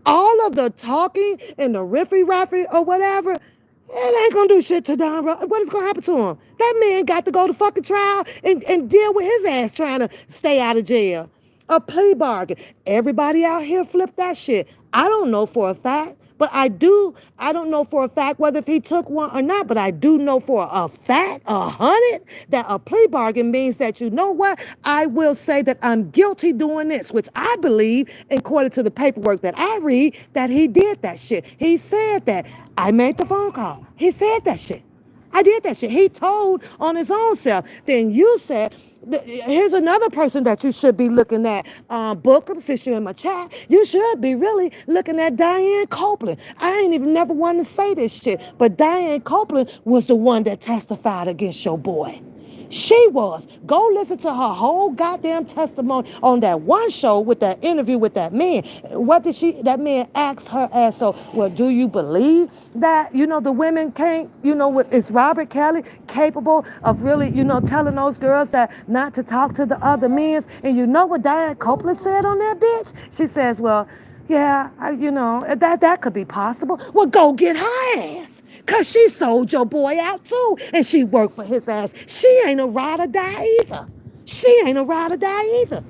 [SPEAKER 1] All of the talking and the riffy-raffy or whatever, it ain't gonna do shit to Don Russell. What is gonna happen to him? That man got to go to fucking trial and deal with his ass trying to stay out of jail. A plea bargain. Everybody out here flipped that shit. I don't know for a fact. But I don't know for a fact whether if he took one or not, but I do know for a fact, 100, that a plea bargain means that, you know what, I will say that I'm guilty doing this, which I believe, according to the paperwork that I read, that he did that shit. He said that. I made the phone call. He said that shit. I did that shit. He told on his own self. Then you said, here's another person that you should be looking at. Bookem, since you're in my chat, you should be really looking at Diane Copeland. I ain't even never wanted to say this shit, but Diane Copeland was the one that testified against your boy. She was. Go listen to her whole goddamn testimony on that one show with that interview with that man. What did that man asked her ass, so, well, do you believe that, the women can't, is Robert Kelly capable of really, telling those girls that not to talk to the other men? And you know what Diane Copeland said on that bitch? She says, well, yeah, that could be possible. Well, go get her ass. Because she sold your boy out too. And she worked for his ass. She ain't a ride or die either. She ain't a ride or die either.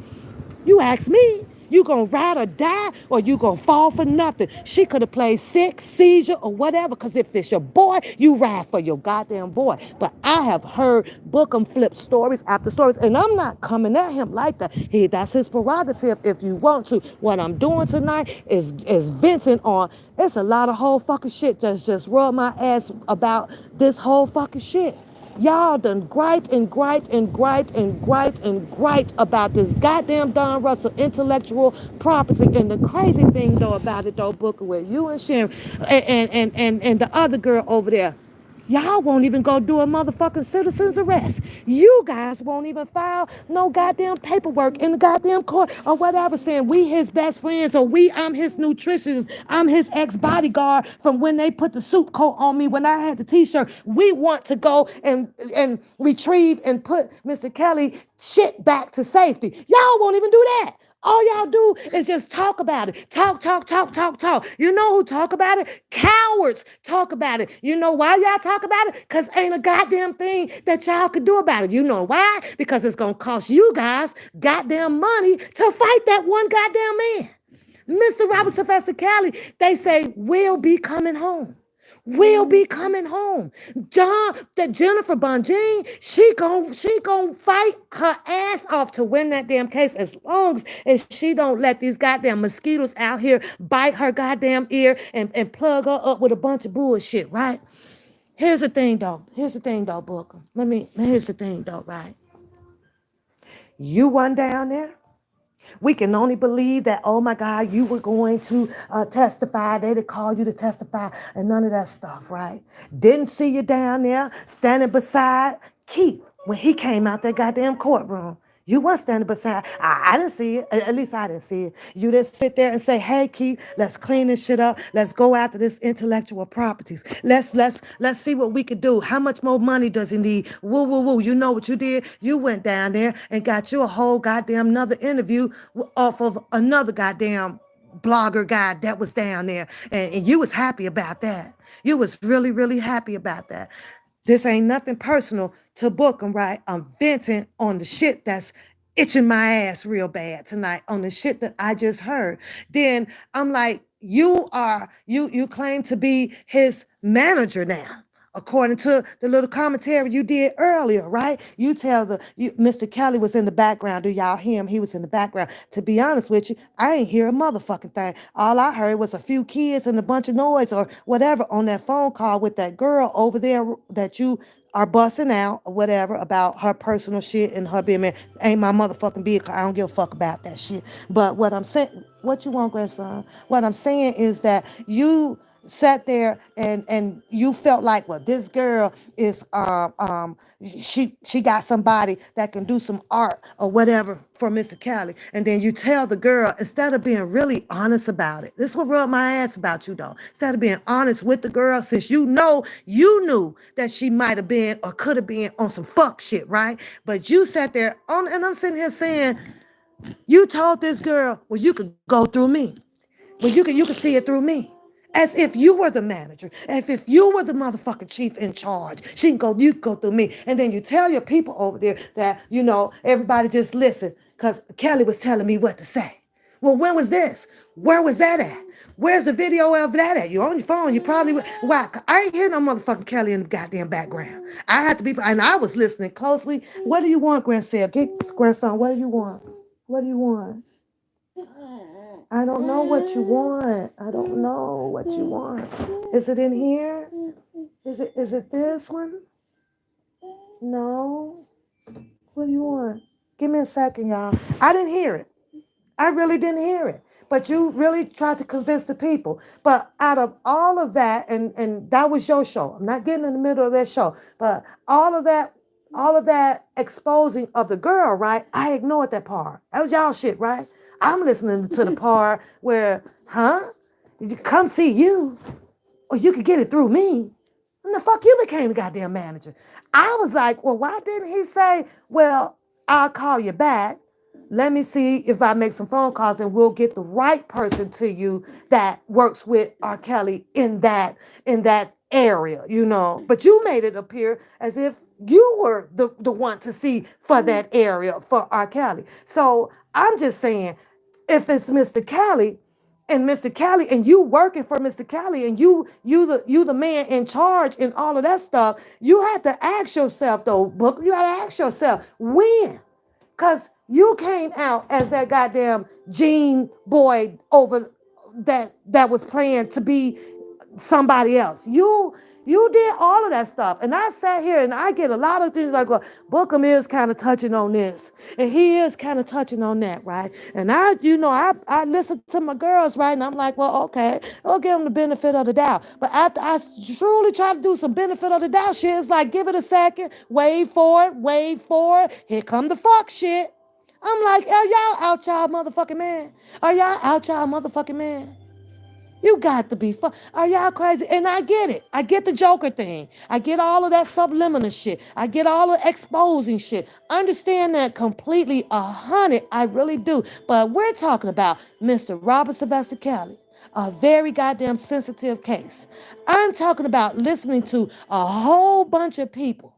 [SPEAKER 1] You ask me, you gonna ride or die or you gonna fall for nothing. She could have played sick, seizure, or whatever, because if it's your boy, you ride for your goddamn boy. But I have heard Bookem flip stories after stories, and I'm not coming at him like that. That's his prerogative if you want to. What I'm doing tonight is venting on, it's a lot of whole fucking shit just rub my ass about this whole fucking shit. Y'all done gripe and gripe and gripe and gripe and gripe about this goddamn Don Russell intellectual property. And the crazy thing though about it though, Booker, with you and Sharon and the other girl over there, y'all won't even go do a motherfucking citizen's arrest. You guys won't even file no goddamn paperwork in the goddamn court or whatever saying we his best friends or I'm his nutritionist, I'm his ex-bodyguard from when they put the suit coat on me when I had the t-shirt. We want to go and retrieve and put Mr. Kelly shit back to safety. Y'all won't even do that. All y'all do is just talk about it. Talk, talk, talk, talk, talk. You know who talk about it? Cowards talk about it. You know why y'all talk about it? Because ain't a goddamn thing that y'all could do about it. You know why? Because it's going to cost you guys goddamn money to fight that one goddamn man. Mr. Robert Sylvester Kelly, they say, will be coming home. Will be coming home. That Jennifer Bonjean, she gon' fight her ass off to win that damn case as long as she don't let these goddamn mosquitoes out here bite her goddamn ear and plug her up with a bunch of bullshit, right? Here's the thing, though. Booker. Here's the thing, though, right? You one down there. We can only believe that, oh my God, you were going to testify. They'd call you to testify and none of that stuff, right? Didn't see you down there standing beside Keith when he came out that goddamn courtroom. You weren't standing beside. I didn't see it. At least I didn't see it. You didn't sit there and say, "Hey, Keith, let's clean this shit up. Let's go after this intellectual properties. Let's see what we could do. How much more money does he need? Woo, woo, woo." You know what you did? You went down there and got you a whole goddamn another interview off of another goddamn blogger guy that was down there, and you was happy about that. You was really, really happy about that. This ain't nothing personal to Bookem, right? I'm venting on the shit that's itching my ass real bad tonight, on the shit that I just heard. Then I'm like, you claim to be his manager now. According to the little commentary you did earlier, right? Mr. Kelly was in the background. Do y'all hear him? He was in the background. To be honest with you, I ain't hear a motherfucking thing. All I heard was a few kids and a bunch of noise or whatever on that phone call with that girl over there that you are busting out or whatever about her personal shit and her being married. Ain't my motherfucking vehicle. I don't give a fuck about that shit. But what I'm saying, what you want, grandson? What I'm saying is that you sat there and you felt like, well, this girl is she got somebody that can do some art or whatever for Mr. Kelly, and then you tell the girl, instead of being really honest about it, this is what rubbed my ass about you though, instead of being honest with the girl, since you knew that she might have been or could have been on some fuck shit, right? But you sat there on, and I'm sitting here saying, you told this girl, well, you could go through me. Well, you can see it through me. As if you were the manager, as if you were the motherfucking chief in charge. You can go through me. And then you tell your people over there that, everybody just listen, because Kelly was telling me what to say. Well, when was this? Where was that at? Where's the video of that at? You're on your phone. You probably, why? I ain't hear no motherfucking Kelly in the goddamn background. I had to be, and I was listening closely. What do you want, grandson? Grandson, what do you want? What do you want? I don't know what you want. I don't know what you want. Is it in here? Is it this one? No. What do you want? Give me a second, y'all. I didn't hear it. I really didn't hear it. But you really tried to convince the people. But out of all of that, and that was your show. I'm not getting in the middle of that show. But all of that exposing of the girl, right? I ignored that part. That was y'all shit, right? I'm listening to the part where, did you come see you? Or you could get it through me. And the fuck you became the goddamn manager. I was like, well, why didn't he say, well, I'll call you back. Let me see if I make some phone calls and we'll get the right person to you that works with R. Kelly in that area, but you made it appear as if you were the one to see for that area for R. Kelly. So I'm just saying, if it's Mr. Kelly and Mr. Kelly and you working for Mr. Kelly and you the man in charge and all of that stuff, you have to ask yourself though, Book, you gotta ask yourself when. Cause you came out as that goddamn Gene boy over that was playing to be somebody else. You did all of that stuff. And I sat here and I get a lot of things like, well, Bookem is kind of touching on this. And he is kind of touching on that, right? And I listen to my girls, right? And I'm like, well, okay, I'll give them the benefit of the doubt. But after I truly try to do some benefit of the doubt shit, it's like, give it a second, wait for it. Here come the fuck shit. I'm like, are y'all out y'all motherfucking man? Are y'all out y'all motherfucking man? You got to be fun. Are y'all crazy? And I get it. I get the Joker thing. I get all of that subliminal shit. I get all of exposing shit. Understand that completely 100. I really do. But we're talking about Mr. Robert Sylvester Kelly. A very goddamn sensitive case. I'm talking about listening to a whole bunch of people.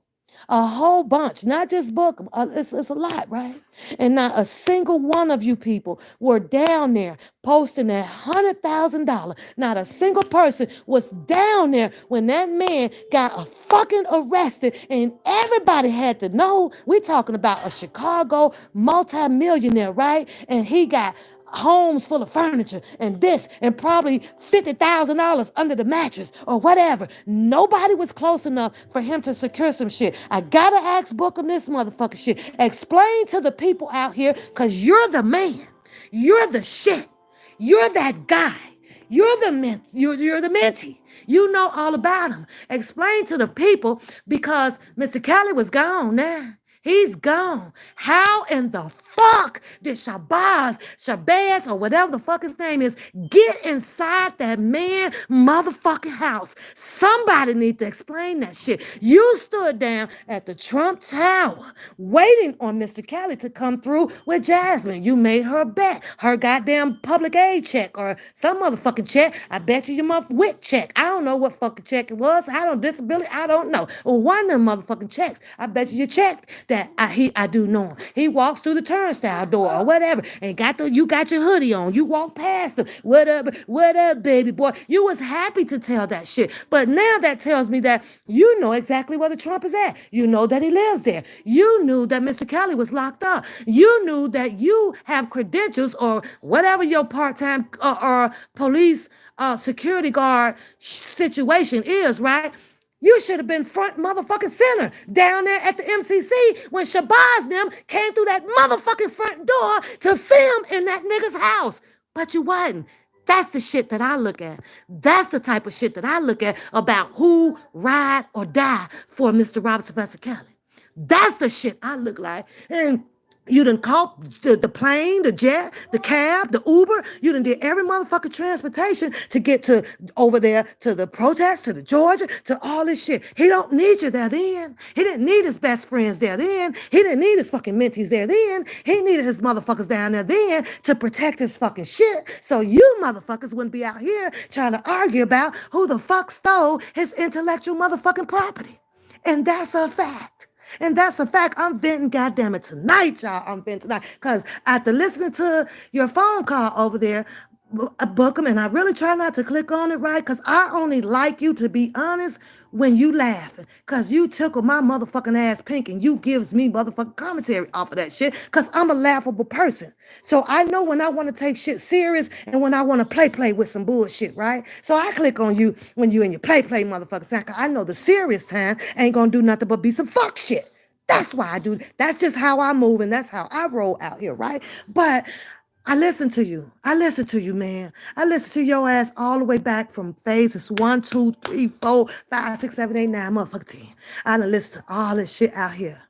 [SPEAKER 1] A whole bunch, not just book. It's a lot, right? And not a single one of you people were down there posting that $100,000. Not a single person was down there when that man got a fucking arrested, and everybody had to know. We're talking about a Chicago multimillionaire, right? And he got homes full of furniture and this and probably $50,000 under the mattress or whatever. Nobody was close enough for him to secure some shit. I gotta ask Bookem this motherfucker shit. Explain to the people out here, because you're the man. You're the shit. You're that guy. You're the mentee. You know all about him. Explain to the people, because Mr. Kelly was gone now. He's gone. How in the fuck did Shabazz, or whatever the fuck his name is, get inside that man motherfucking house? Somebody need to explain that shit. You stood down at the Trump Tower waiting on Mr. Kelly to come through with Jasmine. You made her a bet. Her goddamn public aid check or some motherfucking check. I bet you your mother WIC check. I don't know what fucking check it was. I don't disability. I don't know. Well, one of them motherfucking checks. I bet you checked that. I do know him. He walks through the turnstile door or whatever, and you got your hoodie on. You walk past him. What up, baby boy? You was happy to tell that shit, but now that tells me that you know exactly where the Trump is at. You know that he lives there. You knew that Mr. Kelly was locked up. You knew that you have credentials or whatever your part-time or police security guard situation is, right? You should have been front motherfucking center down there at the MCC when Shabazz them came through that motherfucking front door to film in that nigga's house. But you wasn't. That's the shit that I look at. That's the type of shit that I look at about who ride or die for Mr. Robert Sylvester Kelly. That's the shit I look like. And you done caught the plane, the jet, the cab, the Uber. You done did every motherfucking transportation to get to over there to the protest, to the Georgia, to all this shit. He don't need you there then. He didn't need his best friends there then. He didn't need his fucking mentees there then. He needed his motherfuckers down there then to protect his fucking shit. So you motherfuckers wouldn't be out here trying to argue about who the fuck stole his intellectual motherfucking property. And that's a fact. And that's a fact. I'm venting, goddammit, tonight, y'all. I'm venting tonight. Because after listening to your phone call over there, Bookem, and I really try not to click on it, right? Because I only like you, to be honest, when you laughing. Because you tickle my motherfucking ass pink and you gives me motherfucking commentary off of that shit. Because I'm a laughable person. So I know when I want to take shit serious and when I want to play with some bullshit, right? So I click on you when you in your play motherfucking time. Because I know the serious time ain't going to do nothing but be some fuck shit. That's why I do. That's just how I move and that's how I roll out here, right? But I listen to you. I listen to you, man. I listen to your ass all the way back from phases 1, 2, 3, 4, 5, 6, 7, 8, 9, motherfucking 10. I done listen to all this shit out here.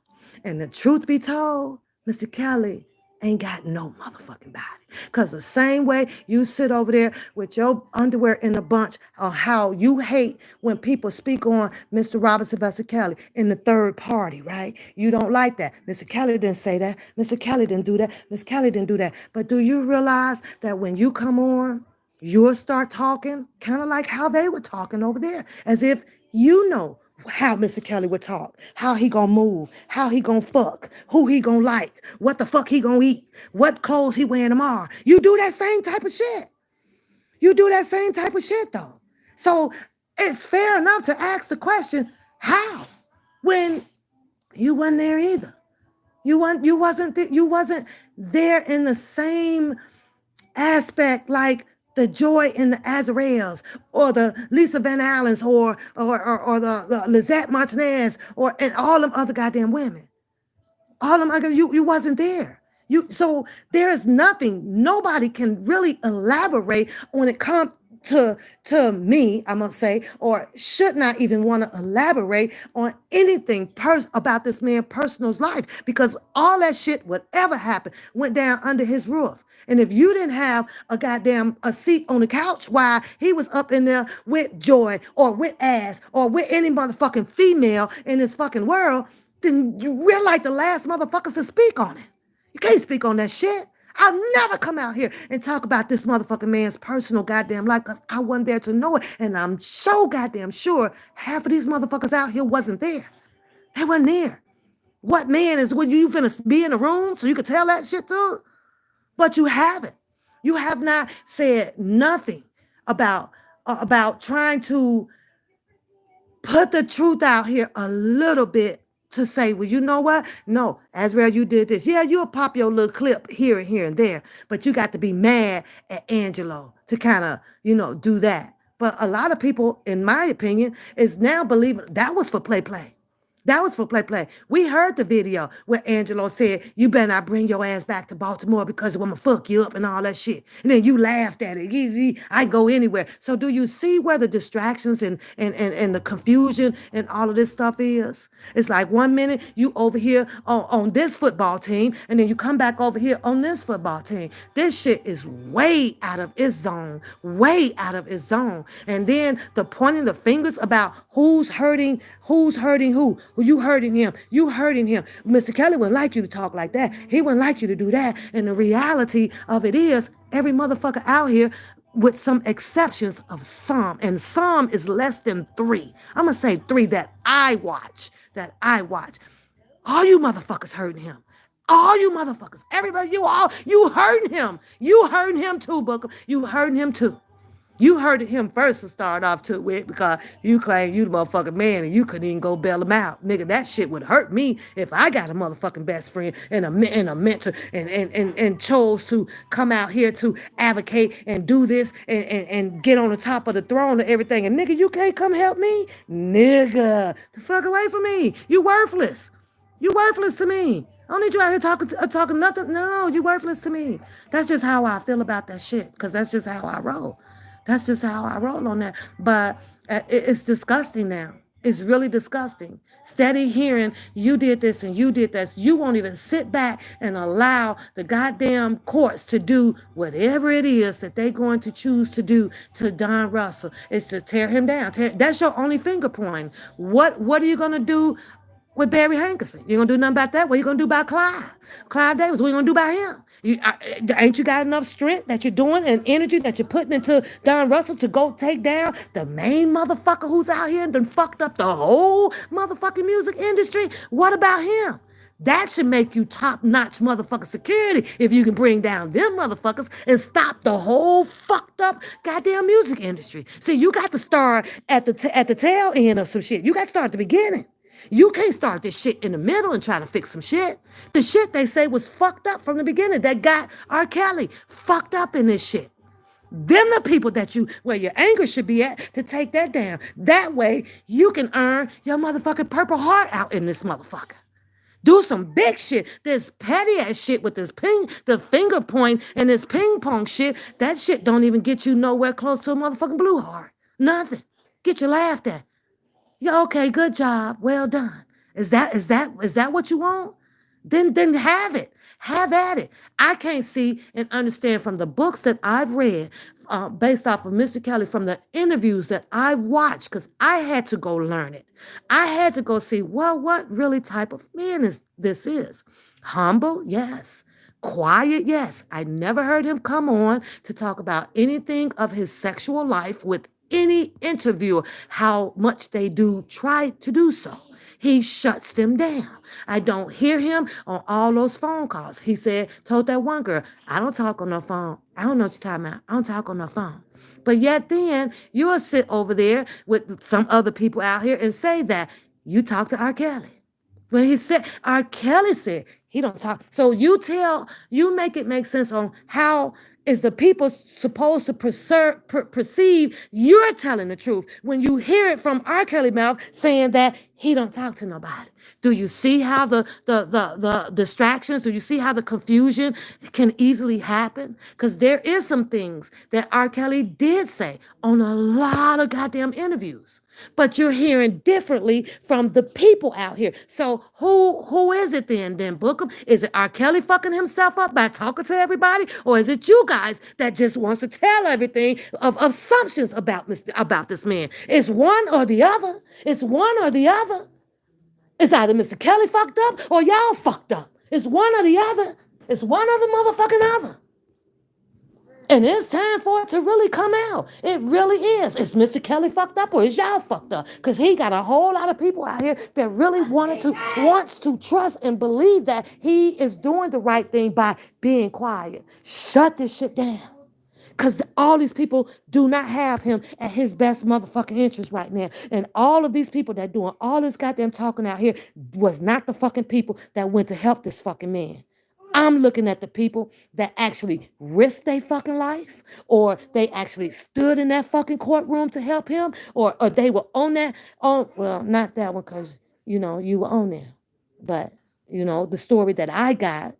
[SPEAKER 1] And the truth be told, Mr. Kelly ain't got no motherfucking body. Because the same way you sit over there with your underwear in a bunch on how you hate when people speak on Mr. Robert Sylvester Kelly in the third party, right? You don't like that. Mr. Kelly didn't say that. Mr. Kelly didn't do that. Miss Kelly didn't do that. But do you realize that when you come on You'll start talking kind of like how they were talking over there, as if you know how Mr. Kelly would talk, how he gonna move, how he gonna fuck, who he gonna like, what the fuck he gonna eat, what clothes he wearing tomorrow. You do that same type of shit. You do that same type of shit though. So it's fair enough to ask the question, how? When you weren't there either. You wasn't there in the same aspect like the Joy in the Azraels or the Lisa Van Allens or the Lizette Martinez or and all them other goddamn women. All them other you wasn't there. So there is nothing. Nobody can really elaborate when it comes to me, I must say, or should not even want to elaborate on anything about this man's personal life because all that shit, whatever happened, went down under his roof. And if you didn't have a seat on the couch while he was up in there with Joy or with Ass or with any motherfucking female in this fucking world, then we're like the last motherfuckers to speak on it. You can't speak on that shit. I'll never come out here and talk about this motherfucking man's personal goddamn life because I wasn't there to know it. And I'm so goddamn sure half of these motherfuckers out here wasn't there. They wasn't there. What man is when you finna be in the room so you could tell that shit to? But you haven't. You have not said nothing about trying to put the truth out here a little bit to say, well, you know what? No, Azrael, you did this. Yeah, you'll pop your little clip here and there, but you got to be mad at Angelo to kind of, do that. But a lot of people, in my opinion, is now believing that was for play. That was for play. We heard the video where Angelo said, you better not bring your ass back to Baltimore because I'm going to fuck you up and all that shit. And then you laughed at it. I go anywhere. So do you see where the distractions and the confusion and all of this stuff is? It's like 1 minute you over here on this football team and then you come back over here on this football team. This shit is way out of its zone. Way out of its zone. And then the pointing the fingers about who's hurting who. Well, you hurting him. You hurting him. Mr. Kelly wouldn't like you to talk like that. He wouldn't like you to do that. And the reality of it is, every motherfucker out here, with some exceptions of some, and some is less than 3. I'm going to say 3 that I watch. All you motherfuckers hurting him. All you motherfuckers. Everybody, you hurting him. You hurting him too, Booker. You hurting him too. You hurted him first to start off to with because you claim you the motherfucking man and you couldn't even go bail him out. Nigga, that shit would hurt me if I got a motherfucking best friend and a mentor and chose to come out here to advocate and do this and get on the top of the throne and everything. And nigga, you can't come help me? Nigga, the fuck away from me. You worthless. You worthless to me. I don't need you out here talking nothing. No, you worthless to me. That's just how I feel about that shit because that's just how I roll. That's just how I roll on that. But it's disgusting now. It's really disgusting. Steady hearing you did this and you did this. You won't even sit back and allow the goddamn courts to do whatever it is that they're going to choose to do to Don Russell. It's to tear him down. That's your only finger point. What are you going to do with Barry Hankerson? You gonna do nothing about that? What you gonna do about Clive Davis? What you gonna do about him? Ain't you got enough strength that you're doing and energy that you're putting into Don Russell to go take down the main motherfucker who's out here and done fucked up the whole motherfucking music industry? What about him? That should make you top-notch motherfucking security if you can bring down them motherfuckers and stop the whole fucked up goddamn music industry. See, you got to start at the tail end of some shit. You got to start at the beginning. You can't start this shit in the middle and try to fix some shit. The shit they say was fucked up from the beginning that got R.KELLY fucked up in this shit. Them the people where your anger should be at to take that down. That way you can earn your motherfucking Purple Heart out in this motherfucker. Do some big shit. This petty ass shit with the finger point and this ping pong shit. That shit don't even get you nowhere close to a motherfucking Blue Heart. Nothing. Get you laughed at. Yeah, okay, good job. Well done. Is that what you want? Then have it. Have at it. I can't see and understand from the books that I've read, based off of Mr. Kelly, from the interviews that I watched, because I had to go learn it. I had to go see, well, what really type of man this is. Humble, yes. Quiet, yes. I never heard him come on to talk about anything of his sexual life with any interviewer, how much they do try to do so. He shuts them down. I don't hear him on all those phone calls. He said, told that one girl, I don't talk on the phone. I don't know what you're talking about. I don't talk on the phone. But yet then you'll sit over there with some other people out here and say that you talk to R. Kelly. When he said, R. Kelly said, he don't talk. So you make it make sense on how is the people supposed to perceive you're telling the truth when you hear it from R. Kelly mouth saying that he don't talk to nobody. Do you see how the distractions, do you see how the confusion can easily happen? Because there is some things that R. Kelly did say on a lot of goddamn interviews. But you're hearing differently from the people out here. So who is it then, Bookem? Is it R. Kelly fucking himself up by talking to everybody? Or is it you guys that just wants to tell everything of assumptions about this man? It's one or the other. It's one or the other. It's either Mr. Kelly fucked up or y'all fucked up. It's one or the other. It's one or the motherfucking other. And it's time for it to really come out. It really is. Is Mr. Kelly fucked up or is y'all fucked up? Because he got a whole lot of people out here that really wants to trust and believe that he is doing the right thing by being quiet. Shut this shit down. Because all these people do not have him at his best motherfucking interest right now. And all of these people that doing all this goddamn talking out here was not the fucking people that went to help this fucking man. I'm looking at the people that actually risked their fucking life, or they actually stood in that fucking courtroom to help him, or they were on that, well, not that one, because, you were on there. But, the story that I got,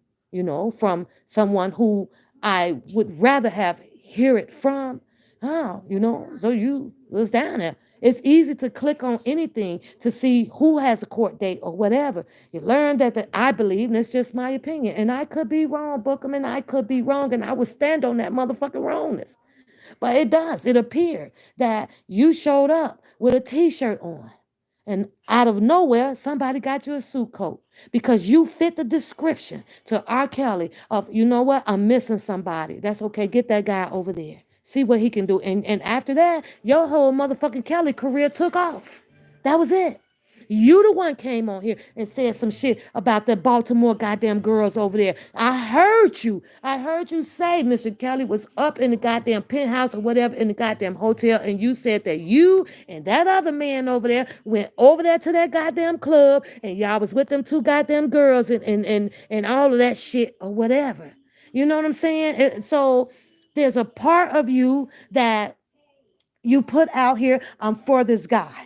[SPEAKER 1] from someone who I would rather have hear it from, so you was down there. It's easy to click on anything to see who has a court date or whatever. You learn that I believe, and it's just my opinion, and I could be wrong, Bookem, and I could be wrong, and I would stand on that motherfucking wrongness. But it does. It appeared that you showed up with a T-shirt on. And out of nowhere, somebody got you a suit coat because you fit the description to R. Kelly of, you know what, I'm missing somebody. That's okay. Get that guy over there. See what he can do. And after that, your whole motherfucking Kelly career took off. That was it. You the one came on here and said some shit about the Baltimore goddamn girls over there. I heard you. I heard you say Mr. Kelly was up in the goddamn penthouse or whatever in the goddamn hotel, and you said that you and that other man over there went over there to that goddamn club, and y'all was with them two goddamn girls and all of that shit or whatever. You know what I'm saying? So there's a part of you that you put out here, I'm for this guy.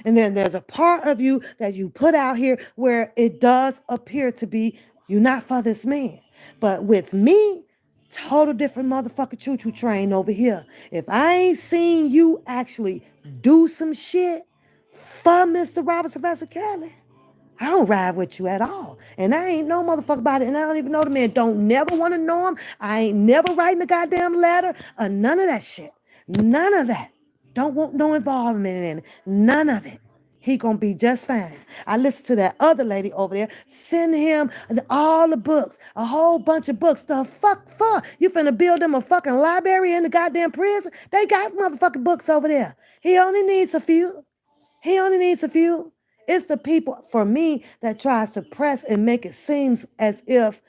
[SPEAKER 1] And then there's a part of you that you put out here where it does appear to be you're not for this man. But with me, total different motherfucker choo-choo train over here. If I ain't seen you actually do some shit for Mr. Robert Sylvester Kelly, I don't ride with you at all. And I ain't no motherfucker about it. And I don't even know the man. Don't never want to know him. I ain't never writing a goddamn letter or none of that shit. None of that. Don't want no involvement in it. None of it. He gonna be just fine. I listened to that other lady over there. Send him all the books, a whole bunch of books. The fuck for? You finna build them a fucking library in the goddamn prison? They got motherfucking books over there. He only needs a few. He only needs a few. It's the people, for me, that tries to press and make it seem as if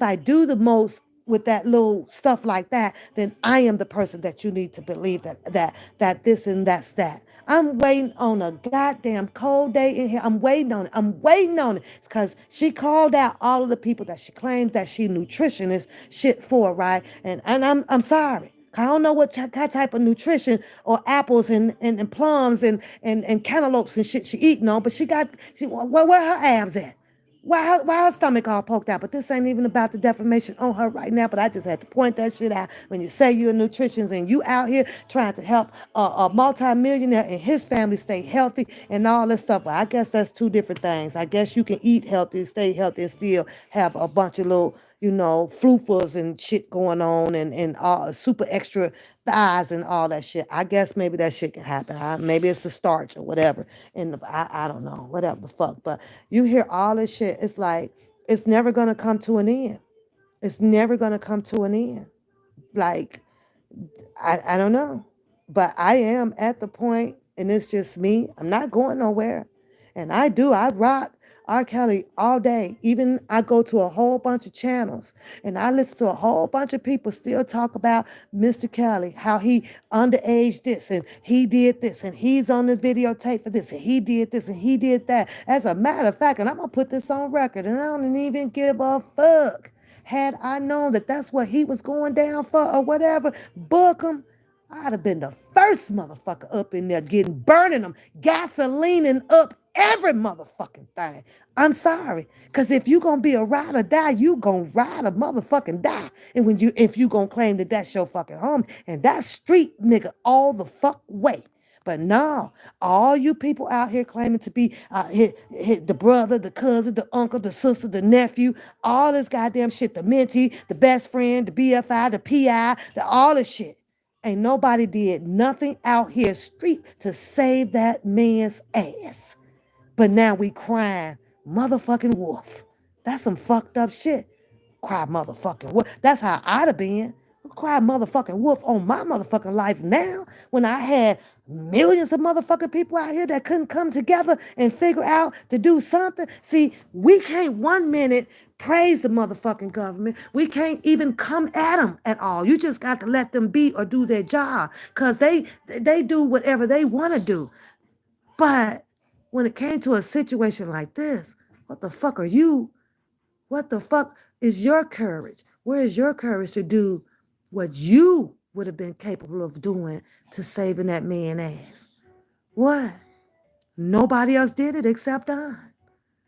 [SPEAKER 1] I do the most with that little stuff like that, then I am the person that you need to believe that this and that's that. I'm waiting on a goddamn cold day in here. I'm waiting on it. I'm waiting on it. Because she called out all of the people that she claims that she nutritionist shit for, right? And I'm sorry. I don't know what type of nutrition or apples and plums and cantaloupes and shit she eating on, but where her abs at? Why her stomach all poked out? But this ain't even about the defamation on her right now, but I just had to point that shit out. When you say you're a nutritionist and you out here trying to help a multimillionaire and his family stay healthy and all this stuff, well, I guess that's two different things. I guess you can eat healthy, stay healthy, and still have a bunch of little, floofers and shit going on and all super extra thighs and all that shit. I guess maybe that shit can happen. Maybe it's the starch or whatever. And I don't know, whatever the fuck. But you hear all this shit, it's like, it's never going to come to an end. It's never gonna come to an end. Like, I don't know. But I am at the point, and it's just me. I'm not going nowhere. And I rock R. Kelly all day. Even I go to a whole bunch of channels and I listen to a whole bunch of people still talk about Mr. Kelly, how he underage this and he did this and he's on the videotape for this and he did this and he did that. As a matter of fact, and I'm gonna put this on record, and I don't even give a fuck. Had I known that that's what he was going down for or whatever, book him. I'd have been the first motherfucker up in there getting burning them, gasolining up every motherfucking thing. I'm sorry. Cause if you gonna be a ride or die, you gonna ride a motherfucking die. And when you if you gonna claim that that's your fucking home and that's street nigga all the fuck way. But no, all you people out here claiming to be the brother, the cousin, the uncle, the sister, the nephew, all this goddamn shit, the mentee, the best friend, the BFI, the PI, all this shit. Ain't nobody did nothing out here street to save that man's ass. But now we crying motherfucking wolf. That's some fucked up shit. Cry motherfucking wolf. That's how I'd have been. Cry motherfucking wolf on my motherfucking life now when I had millions of motherfucking people out here that couldn't come together and figure out to do something. See, we can't 1 minute praise the motherfucking government. We can't even come at them at all. You just got to let them be or do their job because they do whatever they want to do. But when it came to a situation like this, what the fuck are you? What the fuck is your courage? Where is your courage to do what you would have been capable of doing to saving that man's ass? What? Nobody else did it except Don.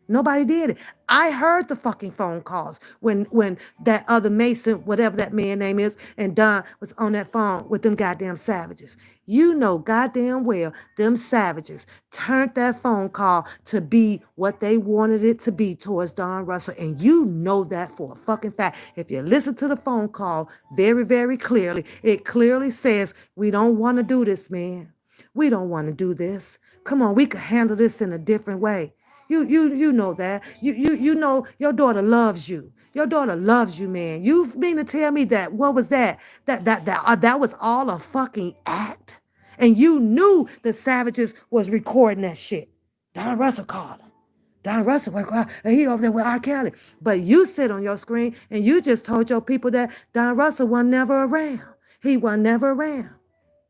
[SPEAKER 1] Nobody did it. I heard the fucking phone calls when that other Mason, whatever that man name is, and Don was on that phone with them goddamn savages. You know goddamn well them savages turned that phone call to be what they wanted it to be towards Don Russell. And you know that for a fucking fact. If you listen to the phone call very, very clearly, it clearly says, we don't want to do this, man. We don't want to do this. Come on, we could handle this in a different way. You know that. You know your daughter loves you. Your daughter loves you, man. You mean to tell me that what was that? That was all a fucking act. And you knew the savages was recording that shit. Don Russell called him. Don Russell went out and he over there with R. Kelly. But you sit on your screen and you just told your people that Don Russell was never around. He was never around.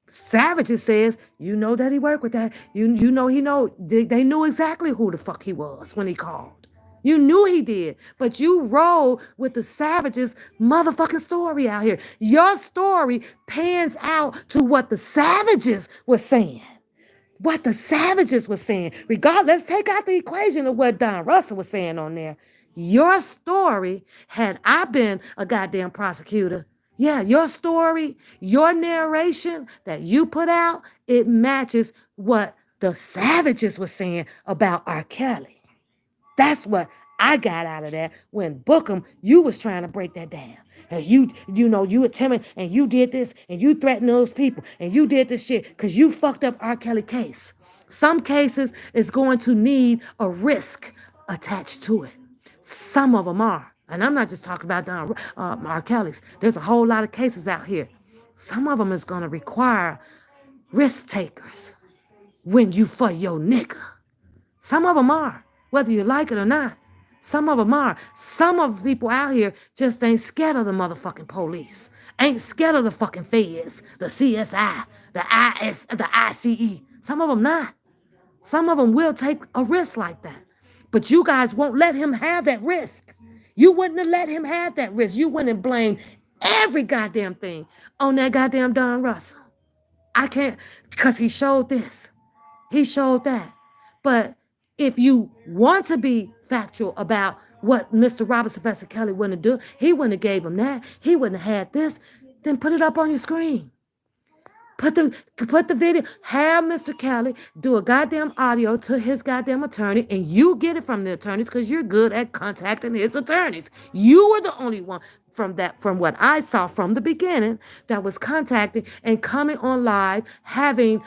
[SPEAKER 1] Savages says, you know that he worked with that. You know he know. They knew exactly who the fuck he was when he called. You knew he did. But you roll with the Savages motherfucking story out here. Your story pans out to what the Savages were saying. What the Savages were saying. Regardless, let's take out the equation of what Don Russell was saying on there. Your story, had I been a goddamn prosecutor, yeah, your story, your narration that you put out, it matches what the Savages were saying about R. Kelly. That's what I got out of that when Bookem, you was trying to break that down. And you were timid and you did this and you threatened those people and you did this shit because you fucked up R. Kelly case. Some cases is going to need a risk attached to it. Some of them are. And I'm not just talking about R. Kelly's. There's a whole lot of cases out here. Some of them is going to require risk takers when you for your nigga. Some of them are, whether you like it or not. Some of them are. Some of the people out here just ain't scared of the motherfucking police. Ain't scared of the fucking feds, the CSI, the ICE. Some of them not. Some of them will take a risk like that. But you guys won't let him have that risk. You wouldn't have let him have that risk. You wouldn't blame every goddamn thing on that goddamn Don Russell. I can't, because he showed this. He showed that. But if you want to be factual about what Mr. Robert Sylvester Kelly wouldn't do, he wouldn't have gave him that. He wouldn't have had this. Then put it up on your screen. Put the video, have Mr. Kelly do a goddamn audio to his goddamn attorney, and you get it from the attorneys because you're good at contacting his attorneys. You were the only one from what I saw from the beginning, that was contacting and coming on live, having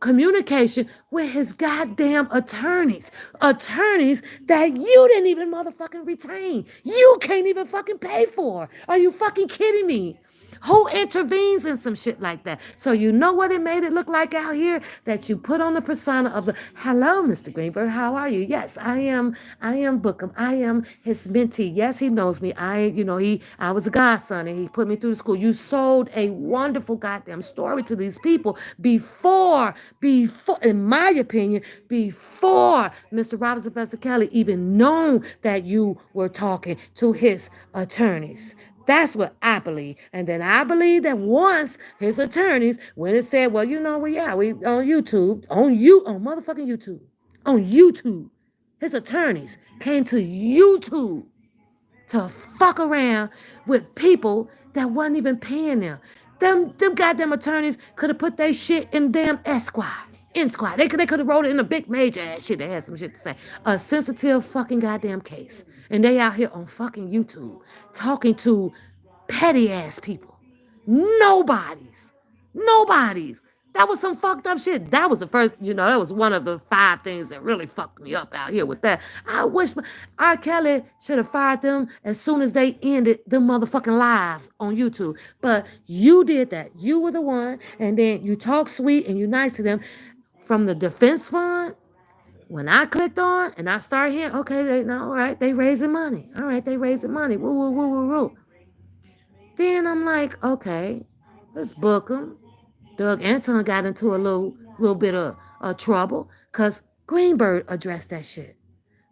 [SPEAKER 1] communication with his goddamn attorneys. Attorneys that you didn't even motherfucking retain. You can't even fucking pay for. Are you fucking kidding me? Who intervenes in some shit like that? So you know what it made it look like out here? That you put on the persona of the hello, Mr. Greenberg, how are you? Yes, I am Bookem. I am his mentee. Yes, he knows me. I was a godson and he put me through the school. You sold a wonderful goddamn story to these people before, in my opinion, before Mr. Robinson Kelly even known that you were talking to his attorneys. That's what I believe. And then I believe that once his attorneys, when it said, well, we on YouTube, on motherfucking YouTube, his attorneys came to YouTube to fuck around with people that wasn't even paying them. Them goddamn attorneys could have put their shit in damn Esquire. In Squad. They could have wrote it in a big major ass shit that had some shit to say. A sensitive fucking goddamn case. And they out here on fucking YouTube talking to petty ass people. Nobody's. Nobody's. That was some fucked up shit. That was the first, that was one of the 5 things that really fucked me up out here with that. I wish R. Kelly should have fired them as soon as they ended them motherfucking lives on YouTube. But you did that. You were the one, and then you talk sweet and you nice to them. From the defense fund, when I clicked on and I started hearing, okay, all right, they raising money. All right, they raising money. Woo, woo, woo, woo, woo. Then I'm like, okay, let's book them. Doug Anton got into a little bit of trouble because Greenberg addressed that shit.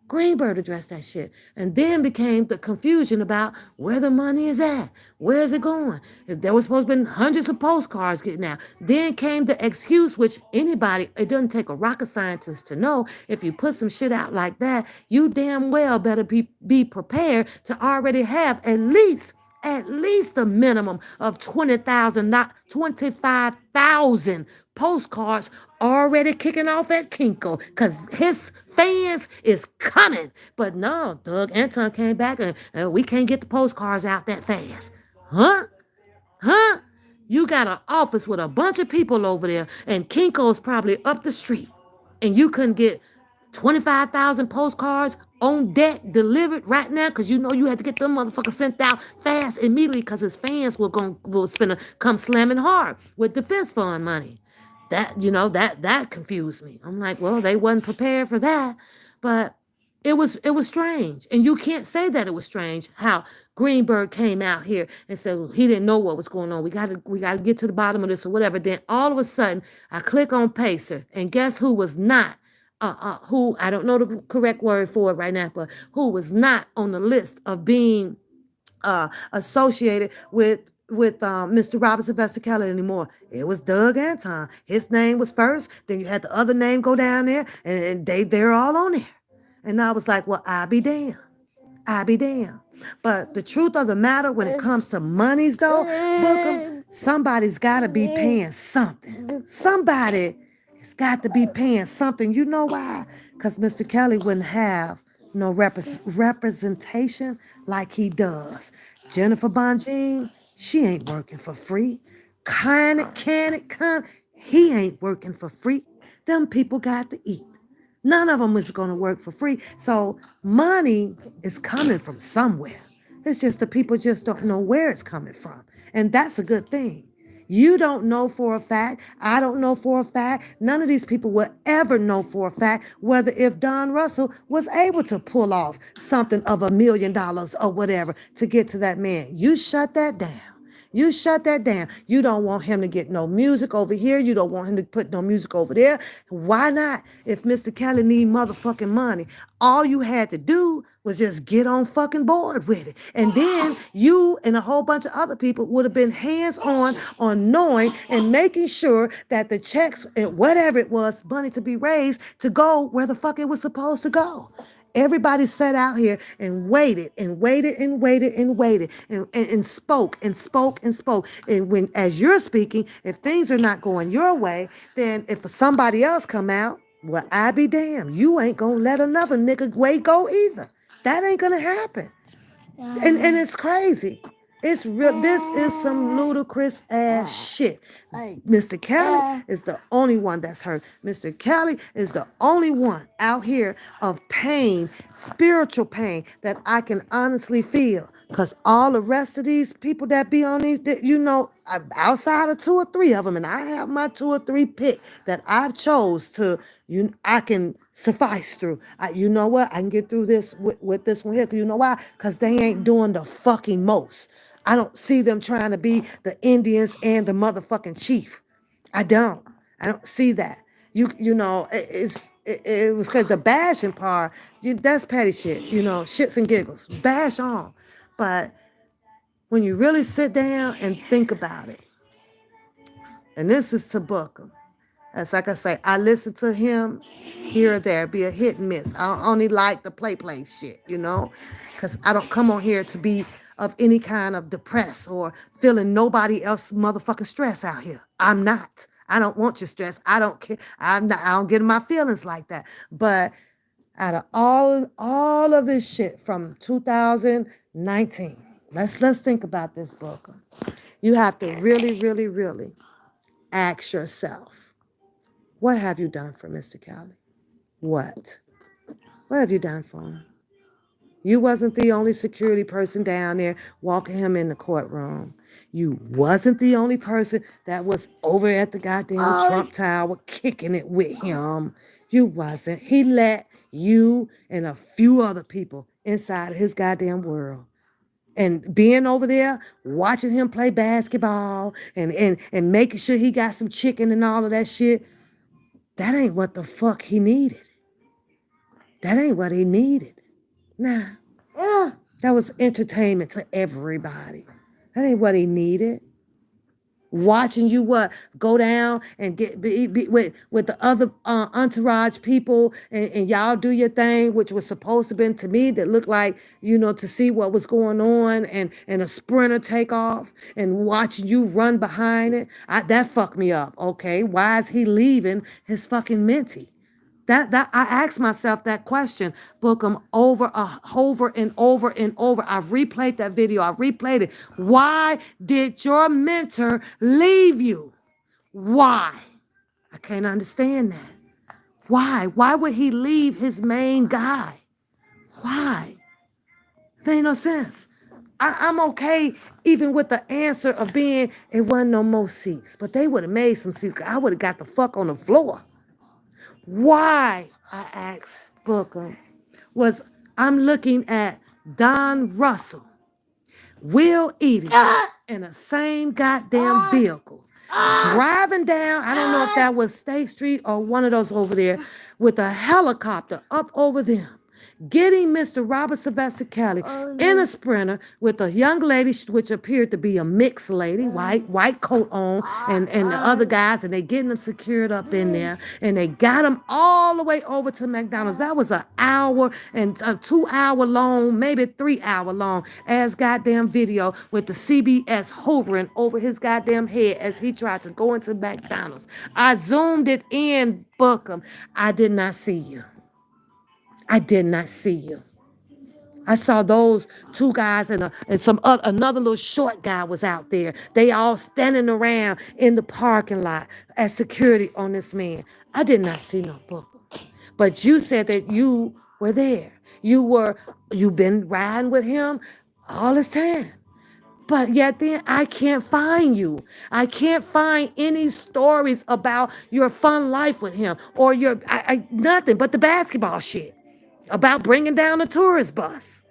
[SPEAKER 1] Greenberg addressed that shit. And then became the confusion about where the money is at. Where is it going? There was supposed to be hundreds of postcards getting out. Then came the excuse, which it doesn't take a rocket scientist to know. If you put some shit out like that, you damn well better be prepared to already have at least a minimum of 20,000, not 25,000 postcards already kicking off at Kinko because his fans is coming. But no, Doug Anton came back and we can't get the postcards out that fast. Huh? Huh? You got an office with a bunch of people over there, and Kinko's probably up the street, and you couldn't get 25,000 postcards on deck delivered right now because you had to get them motherfuckers sent out fast immediately because his fans was finna come slamming hard with defense fund money. That confused me. I'm like, well, they wasn't prepared for that, but it was strange, and you can't say that it was strange how Greenberg came out here and said he didn't know what was going on. We got to get to the bottom of this or whatever. Then all of a sudden, I click on Pacer, and guess who was not? Who I don't know the correct word for it right now, but who was not on the list of being associated with Mr. Robert Sylvester Kelly anymore. It was Doug Anton. His name was first. Then you had the other name go down there, and they're all on there. And I was like, well, I be damned. I be damned. But the truth of the matter when it comes to monies, though, Bookem, somebody's got to be paying something. Somebody has got to be paying something. You know why? Because Mr. Kelly wouldn't have no representation like he does. Jennifer Bonjean, she ain't working for free. Can it? He ain't working for free. Them people got to eat. None of them is going to work for free. So money is coming from somewhere. It's just the people just don't know where it's coming from. And that's a good thing. You don't know for a fact. I don't know for a fact. None of these people will ever know for a fact whether if Don Russell was able to pull off something of $1 million or whatever to get to that man. You shut that down. You shut that down. You don't want him to get no music over here. You don't want him to put no music over there. Why not? If Mr. Kelly need motherfucking money, all you had to do was just get on fucking board with it. And then you and a whole bunch of other people would have been hands-on on knowing and making sure that the checks and whatever it was, money to be raised, to go where the fuck it was supposed to go. Everybody sat out here and waited and waited and waited and waited and spoke and spoke and spoke. And when, as you're speaking, if things are not going your way, then if somebody else come out, well, I be damned. You ain't gonna let another nigga way go either. That ain't gonna happen. And it's crazy. It's real. This is some ludicrous ass shit. Mr. Kelly is the only one that's hurt. Mr. Kelly is the only one out here of pain, spiritual pain that I can honestly feel. Because all the rest of these people that be on these, outside of two or three of them, and I have my two or three pick that I've chose to, I can suffice through. You know what? I can get through this with this one here. Because you know why? Because they ain't doing the fucking most. I don't see them trying to be the Indians and the motherfucking chief. I don't. I don't see that. It was because the bashing part, that's petty shit. Shits and giggles. Bash on. But when you really sit down and think about it, and this is to Bookem. That's like I say, I listen to him here or there, be a hit and miss. I only like the play shit, because I don't come on here to be of any kind of depressed or feeling nobody else motherfucking stress out here. I'm not. I don't want your stress. I don't care. I don't get in my feelings like that. But out of all of this shit from 2019, let's think about this, Booker. You have to really, really, really ask yourself, what have you done for Mr. Kelly? What? What have you done for him? You wasn't the only security person down there walking him in the courtroom. You wasn't the only person that was over at the goddamn Trump Tower kicking it with him. You wasn't. He let you and a few other people inside of his goddamn world. And being over there, watching him play basketball and making sure he got some chicken and all of that shit, that ain't what the fuck he needed. That ain't what he needed. Nah. That was entertainment to everybody. That ain't what he needed. Watching you go down and be with the other entourage people and y'all do your thing, which was supposed to been to me that looked like to see what was going on and a sprinter take off and watching you run behind it. That fucked me up. Okay, why is he leaving his fucking mentee? That I asked myself that question, Bookem, over and over and over. I replayed that video. I replayed it. Why did your mentor leave you? Why? I can't understand that. Why? Why would he leave his main guy? Why? It made no sense. I'm okay even with the answer of being it wasn't no more seats, but they would have made some seats. I would have got the fuck on the floor. Why, I asked Booker, was I'm looking at Don Russell, Will Eating in the same goddamn vehicle, driving down, I don't know if that was State Street or one of those over there, with a helicopter up over them, getting Mr. Robert Sylvester Kelly in a sprinter with a young lady, which appeared to be a mixed lady, white coat on, and the other guys, and they getting them secured up in there, and they got them all the way over to McDonald's. That was an hour and a 2 hour long, maybe 3 hour long ass goddamn video with the CBS hovering over his goddamn head as he tried to go into McDonald's. I zoomed it in, Bookem. I did not see you. I did not see you. I saw those two guys and some another little short guy was out there. They all standing around in the parking lot as security on this man. I did not see no Booker. But you said that you were there. You've been riding with him all this time. But yet then I can't find you. I can't find any stories about your fun life with him or nothing but the basketball shit about bringing down a tourist bus.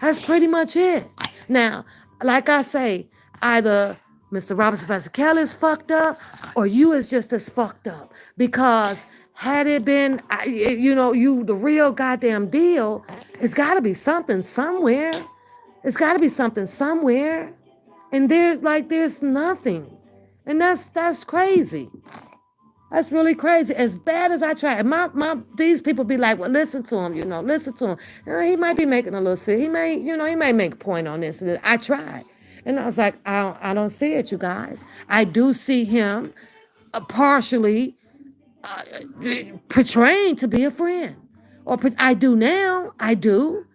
[SPEAKER 1] That's pretty much it. Now, like I say, either Mr. Robert Sylvester Kelly is fucked up or you is just as fucked up. Because had it been, you the real goddamn deal, it's got to be something somewhere. It's got to be something somewhere. And there's nothing. And that's crazy. That's really crazy. As bad as I try, these people be like, well, listen to him, listen to him. He might be making a little sick. He may make a point on this. I tried. And I was like, I don't see it, you guys. I do see him partially portraying to be a friend. I do now. I do.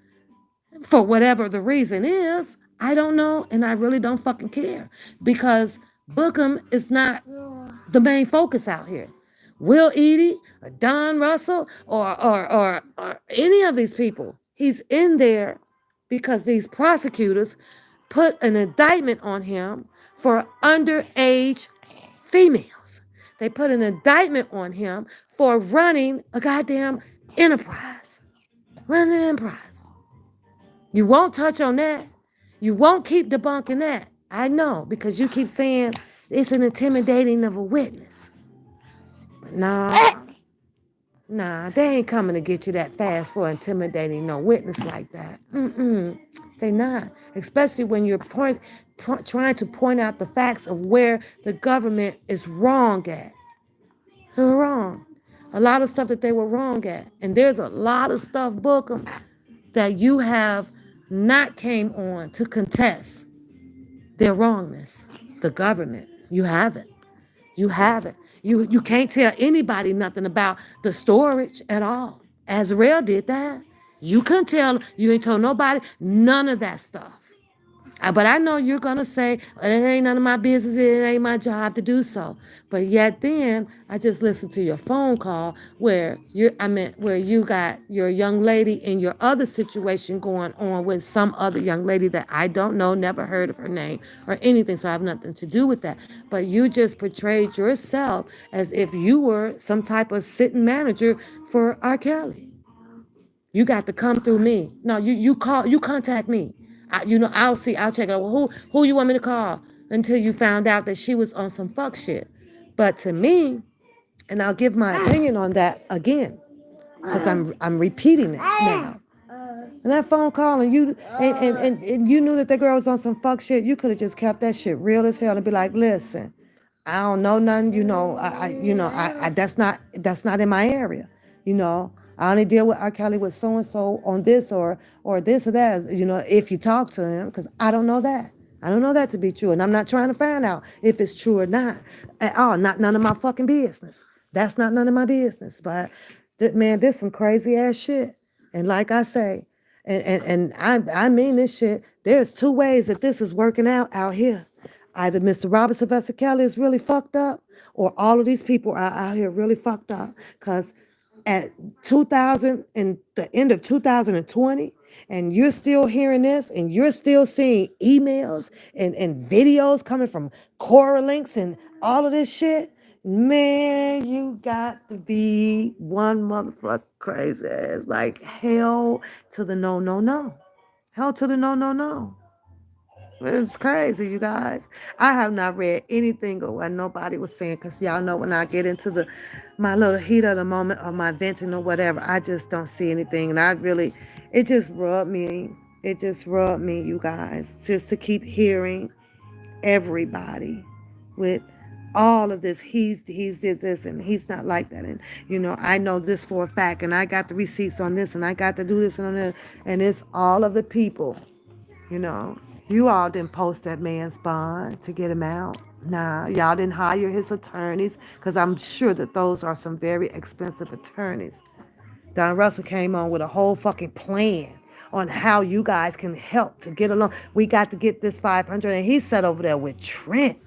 [SPEAKER 1] For whatever the reason is, I don't know, and I really don't fucking care because Bookem is not the main focus out here. Will Edie, or Don Russell, or any of these people, he's in there because these prosecutors put an indictment on him for underage females. They put an indictment on him for running a goddamn enterprise. Running an enterprise. You won't touch on that. You won't keep debunking that. I know because you keep saying it's an intimidating of a witness. But nah, they ain't coming to get you that fast for intimidating no witness like that. They not. Especially when you're trying to point out the facts of where the government is wrong at. They were wrong. A lot of stuff that they were wrong at. And there's a lot of stuff, Bookham, that you have not came on to contest their wrongness. The government. You haven't. You haven't. You can't tell anybody nothing about the storage at all. Azrael did that. You couldn't tell. You ain't told nobody none of that stuff. But I know you're gonna say it ain't none of my business. It ain't my job to do so. But yet then I just listened to your phone call where where you got your young lady in your other situation going on with some other young lady that I don't know, never heard of her name or anything. So I have nothing to do with that. But you just portrayed yourself as if you were some type of sitting manager for R. Kelly. You got to come through me. No, you contact me. I'll check it out. Well, who you want me to call until you found out that she was on some fuck shit. But to me, and I'll give my opinion on that again, because I'm repeating it now. And that phone call and you knew that the girl was on some fuck shit, you could have just kept that shit real as hell and be like, listen, I don't know nothing, that's not in my area. I only deal with R. Kelly with so and so on this or this or that, if you talk to him, because I don't know that. I don't know that to be true. And I'm not trying to find out if it's true or not at all. Not none of my fucking business. That's not none of my business. But man, this some crazy ass shit. And like I say, and I mean this shit, there's two ways that this is working out here. Either Mr. Robert Sylvester Kelly is really fucked up, or all of these people are out here really fucked up. Because at 2000 and the end of 2020, and you're still hearing this, and you're still seeing emails and videos coming from Cora links and all of this shit, man, you got to be one motherfucker crazy ass. Like hell to the no, no, no. Hell to the no, no, no. It's crazy, you guys. I have not read anything of what nobody was saying because y'all know when I get into my little heat of the moment or my venting or whatever, I just don't see anything. And it just rubbed me. It just rubbed me, you guys, just to keep hearing everybody with all of this. He's did this and he's not like that. And, I know this for a fact and I got the receipts on this and I got to do this and on that. And it's all of the people, you know. You all didn't post that man's bond to get him out. Nah, y'all didn't hire his attorneys because I'm sure that those are some very expensive attorneys. Don Russell came on with a whole fucking plan on how you guys can help to get along. We got to get this 500, and he sat over there with Trent.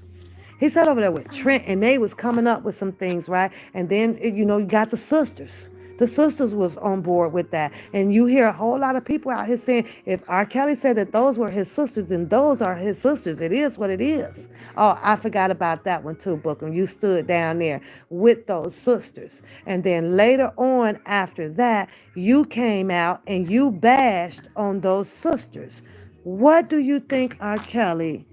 [SPEAKER 1] He sat over there with Trent, and they was coming up with some things, right? And then, you got the sisters. The sisters was on board with that. And you hear a whole lot of people out here saying, if R. Kelly said that those were his sisters, then those are his sisters. It is what it is. Oh, I forgot about that one too, Bookem. You stood down there with those sisters. And then later on after that, you came out and you bashed on those sisters. What do you think R. Kelly,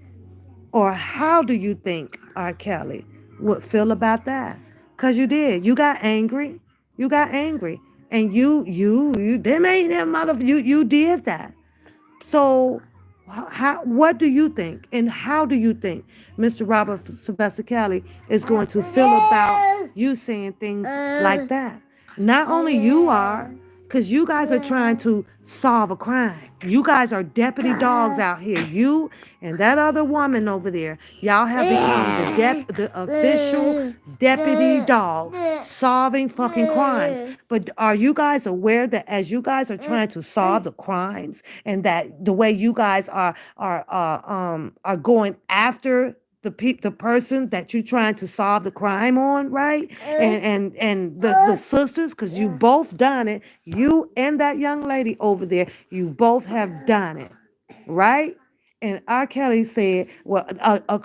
[SPEAKER 1] or how do you think R. Kelly would feel about that? Because you did. You got angry. You got angry. And them ain't them you did that. So what do you think? And how do you think Mr. Robert Sylvester Kelly is going to feel about you saying things like that? Not only you are, Because you guys are trying to solve a crime. You guys are deputy dogs out here. You and that other woman over there. Y'all have become the official deputy dogs solving fucking crimes. But are you guys aware that as you guys are trying to solve the crimes and that the way you guys are going after the person that you're trying to solve the crime on, right? And the sisters, because you both done it, you and that young lady over there, you both have done it, right? And R. Kelly said, well,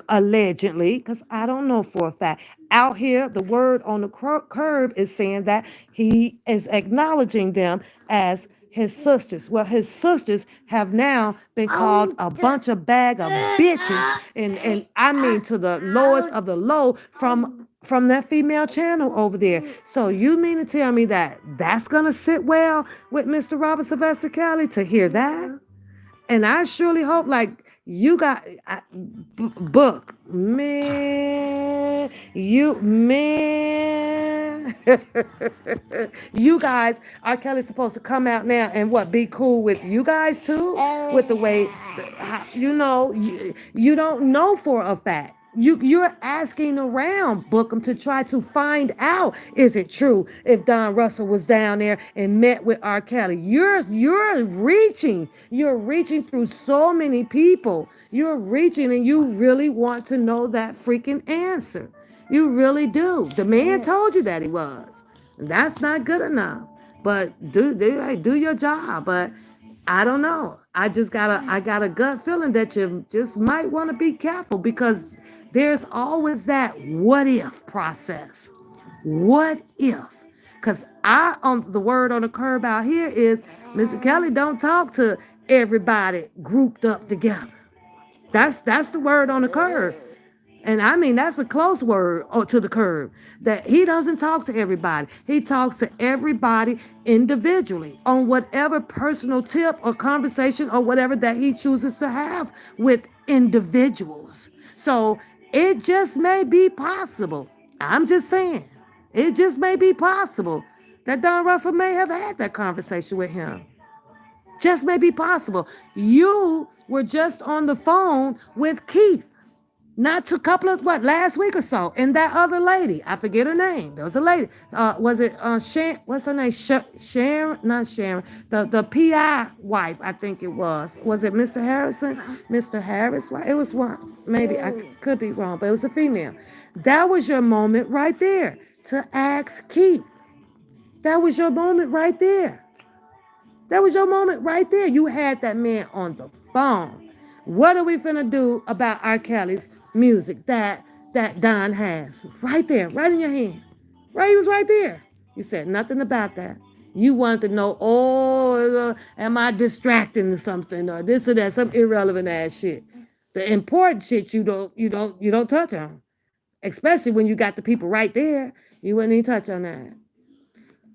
[SPEAKER 1] allegedly, because I don't know for a fact, out here, the word on the curb is saying that he is acknowledging them as his sisters. Well, his sisters have now been called a bunch of bag of bitches, and I mean to the lowest of the low from that female channel over there. So you mean to tell me that that's gonna sit well with Mr. Robert Sylvester Kelly to hear that? And I surely hope, like, you got book, man, man, you guys, R. Kelly's supposed to come out now and what, be cool with you guys too? With the way, you don't know for a fact. You're asking around Bookem to try to find out, is it true if Don Russell was down there and met with R. Kelly? You're reaching through so many people. You're reaching and you really want to know that freaking answer. You really do. The man told you that he was. That's not good enough. But do your job. But I don't know. I got a gut feeling that you just might want to be careful because there's always that what if process. What if? Because on the word on the curb out here is Mr. Kelly don't talk to everybody grouped up together. That's the word on the curb. And I mean, that's a close word to the curb. That he doesn't talk to everybody. He talks to everybody individually on whatever personal tip or conversation or whatever that he chooses to have with individuals. So it just may be possible. I'm just saying, it just may be possible that Don Russell may have had that conversation with him. Just may be possible. You were just on the phone with Keith. Not a couple of last week or so, and that other lady, I forget her name. There was a lady. Was it Sharon? What's her name? Sharon, not Sharon. The PI wife, I think it was. Was it Mr. Harrison? Mr. Harris? It was one. Maybe I could be wrong, but it was a female. That was your moment right there to ask Keith. That was your moment right there. That was your moment right there. You had that man on the phone. What are we finna do about R. Kelly's music that Don has? Right there, right in your hand. Right, he was right there. You said nothing about that. You wanted to know, am I distracting or something or this or that, some irrelevant ass shit. The important shit you don't touch on. Especially when you got the people right there. You wouldn't even touch on that.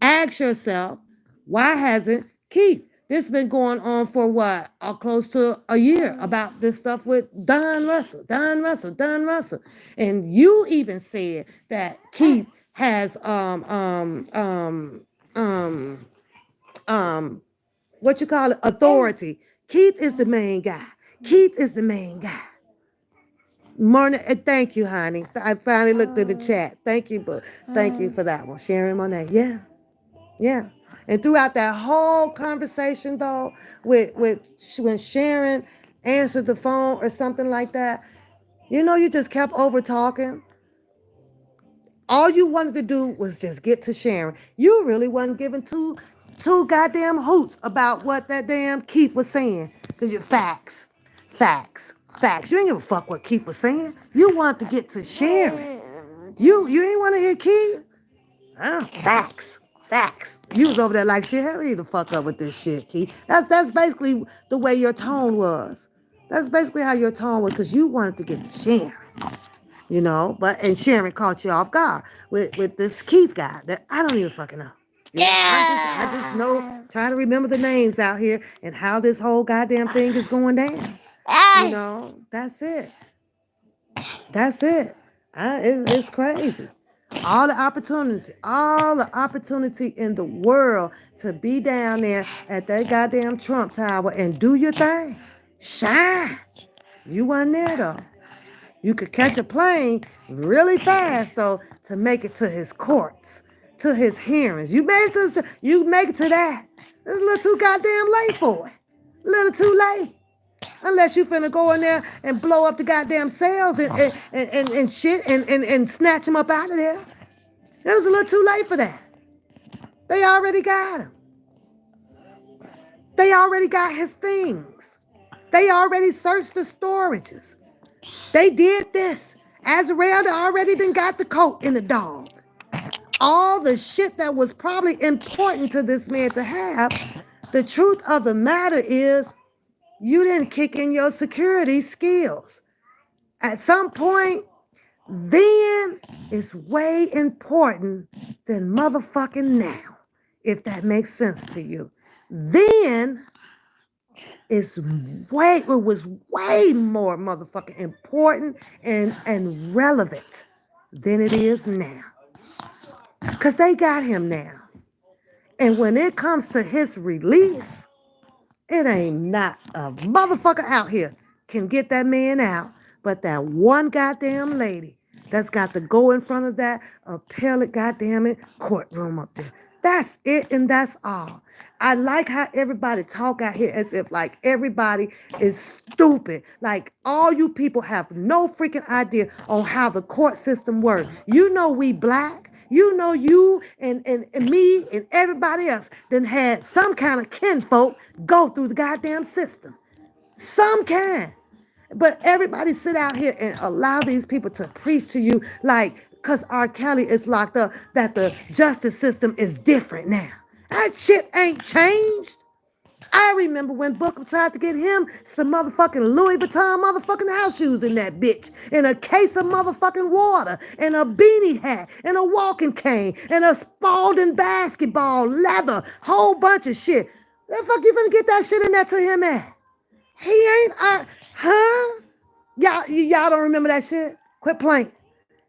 [SPEAKER 1] Ask yourself, why hasn't Keith? This been going on for what? Close to a year about this stuff with Don Russell. And you even said that Keith has what you call it, authority. Keith is the main guy. Keith is the main guy. Morning, thank you, honey. I finally looked at the chat. Thank you for that one. Sharon Monet. Yeah. And throughout that whole conversation, though, with when Sharon answered the phone or something like that, you just kept over talking. All you wanted to do was just get to Sharon. You really wasn't giving two goddamn hoots about what that damn Keith was saying. Because you're facts. You ain't give a fuck what Keith was saying. You wanted to get to Sharon. You ain't want to hear Keith? Facts. You was over there like, shit, hurry the fuck up with this shit, Keith. That's basically the way your tone was. That's basically how your tone was, because you wanted to get to Sharon. And Sharon caught you off guard with this Keith guy that I don't even fucking know. I just know, try to remember the names out here and how this whole goddamn thing is going down. That's it. It's crazy. All the opportunity in the world to be down there at that goddamn Trump Tower and do your thing. Shine. You wasn't there though. You could catch a plane really fast though to make it to his courts, to his hearings. You make it to that. It's a little too goddamn late for it. A little too late. Unless you finna go in there and blow up the goddamn cells and shit and snatch him up out of there. It was a little too late for that. They already got him. They already got his things. They already searched the storages. They did this. Azrael already done got the coat in the dog. All the shit that was probably important to this man to have, the truth of the matter is you didn't kick in your security skills. At some point, then it's way important than motherfucking now, if that makes sense to you. Then it was way more motherfucking important and relevant than it is now. Because they got him now. And when it comes to his release, it ain't not a motherfucker out here can get that man out, but that one goddamn lady that's got to go in front of that appellate goddamn it courtroom up there. That's it and that's all. I like how everybody talk out here as if like everybody is stupid. Like all you people have no freaking idea on how the court system works. You know we black. You know you and me and everybody else then had some kind of kinfolk go through the goddamn system. Some kind. But everybody sit out here and allow these people to preach to you like, because R. Kelly is locked up, that the justice system is different now. That shit ain't changed. I remember when Bookem tried to get him some motherfucking Louis Vuitton motherfucking house shoes in that bitch, and a case of motherfucking water, and a beanie hat, and a walking cane, and a Spalding basketball leather, whole bunch of shit. The fuck you finna get that shit in there to him at? He ain't, huh? Y'all don't remember that shit? Quit playing.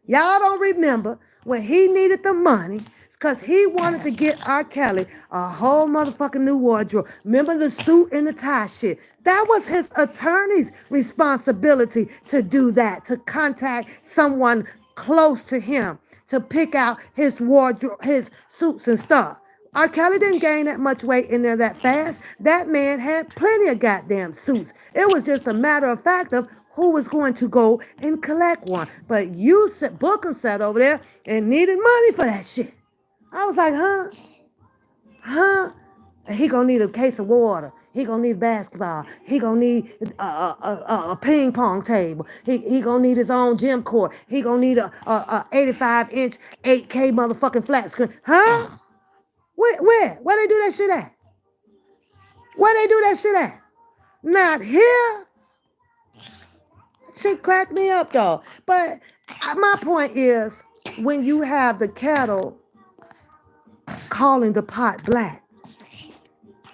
[SPEAKER 1] Y'all don't remember when he needed the money because he wanted to get R. Kelly a whole motherfucking new wardrobe. Remember the suit and the tie shit? That was his attorney's responsibility to do that, to contact someone close to him to pick out his wardrobe, his suits and stuff. R. Kelly didn't gain that much weight in there that fast. That man had plenty of goddamn suits. It was just a matter of fact of who was going to go and collect one. But you said Bookem sat over there and needed money for that shit. I was like, huh? And he gonna need a case of water. He gonna need basketball. He gonna need a ping pong table. He gonna need his own gym court. He gonna need a 85-inch 8K motherfucking flat screen. Huh? Where they do that shit at? Where they do that shit at? Not here. Shit cracked me up though. But my point is, when you have the kettle calling the pot black,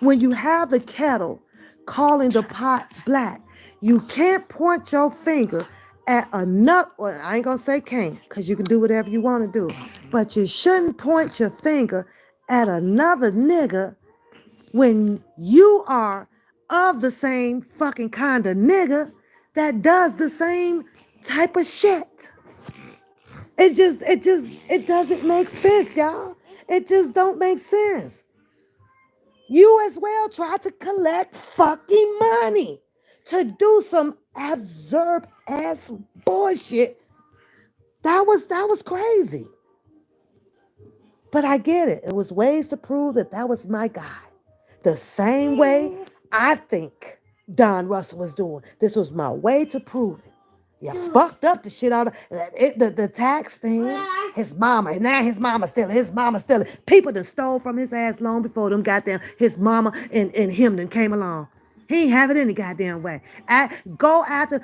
[SPEAKER 1] when you have the kettle calling the pot black, you can't point your finger at another, well, I ain't gonna say can't, because you can do whatever you want to do, but you shouldn't point your finger at another nigga when you are of the same fucking kind of nigga that does the same type of shit. It doesn't make sense, y'all. It just don't make sense. You as well try to collect fucking money to do some absurd ass bullshit. That was crazy. But I get it. It was ways to prove that was my guy. The same way I think Don Russell was doing. This was my way to prove it. You fucked up the shit out of it, the tax thing. His mama, and now his mama stealing. People that stole from his ass long before them goddamn his mama and him then came along. He ain't have it any goddamn way. Go after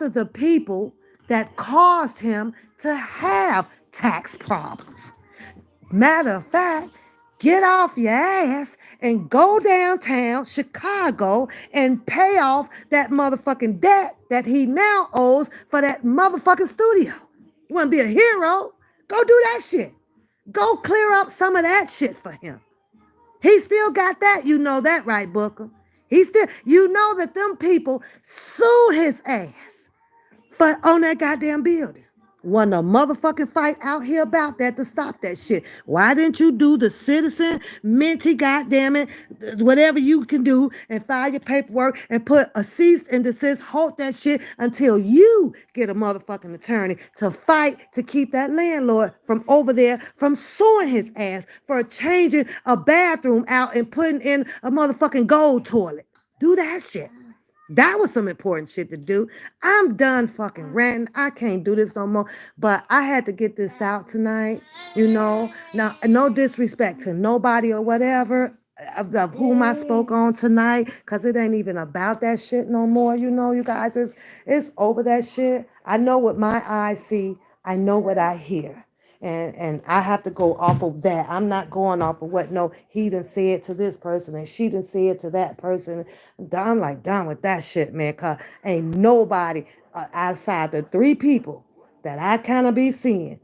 [SPEAKER 1] the people that caused him to have tax problems. Matter of fact, get off your ass and go downtown Chicago and pay off that motherfucking debt that he now owes for that motherfucking studio. You want to be a hero? Go do that shit. Go clear up some of that shit for him. He still got that. You know that, right, Booker? He still, you know that them people sued his ass for on that goddamn building. Wasn't a motherfucking fight out here about that to stop that shit. Why didn't you do the citizen minty, goddamn it, whatever you can do and file your paperwork and put a cease and desist, halt that shit until you get a motherfucking attorney to fight to keep that landlord from over there from suing his ass for changing a bathroom out and putting in a motherfucking gold toilet. Do that shit. That was some important shit to do. I'm done fucking ranting. I can't do this no more. But I had to get this out tonight, you know. Now, no disrespect to nobody or whatever of whom I spoke on tonight, because it ain't even about that shit no more, you know, you guys. It's over that shit. I know what my eyes see. I know what I hear. And I have to go off of that. I'm not going off of what, no, he done said to this person and she done said to that person. I'm like done with that shit, man, because ain't nobody outside the three people that I kind of be seeing.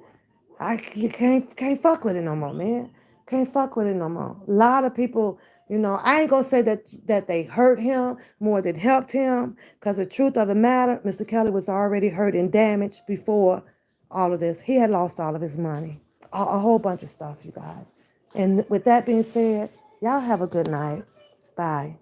[SPEAKER 1] You can't fuck with it no more, man. Can't fuck with it no more. A lot of people, you know, I ain't gonna say that they hurt him more than helped him, because the truth of the matter, Mr. Kelly was already hurt and damaged before all of this. He had lost all of his money, a whole bunch of stuff, you guys. And with that being said, y'all have a good night. Bye.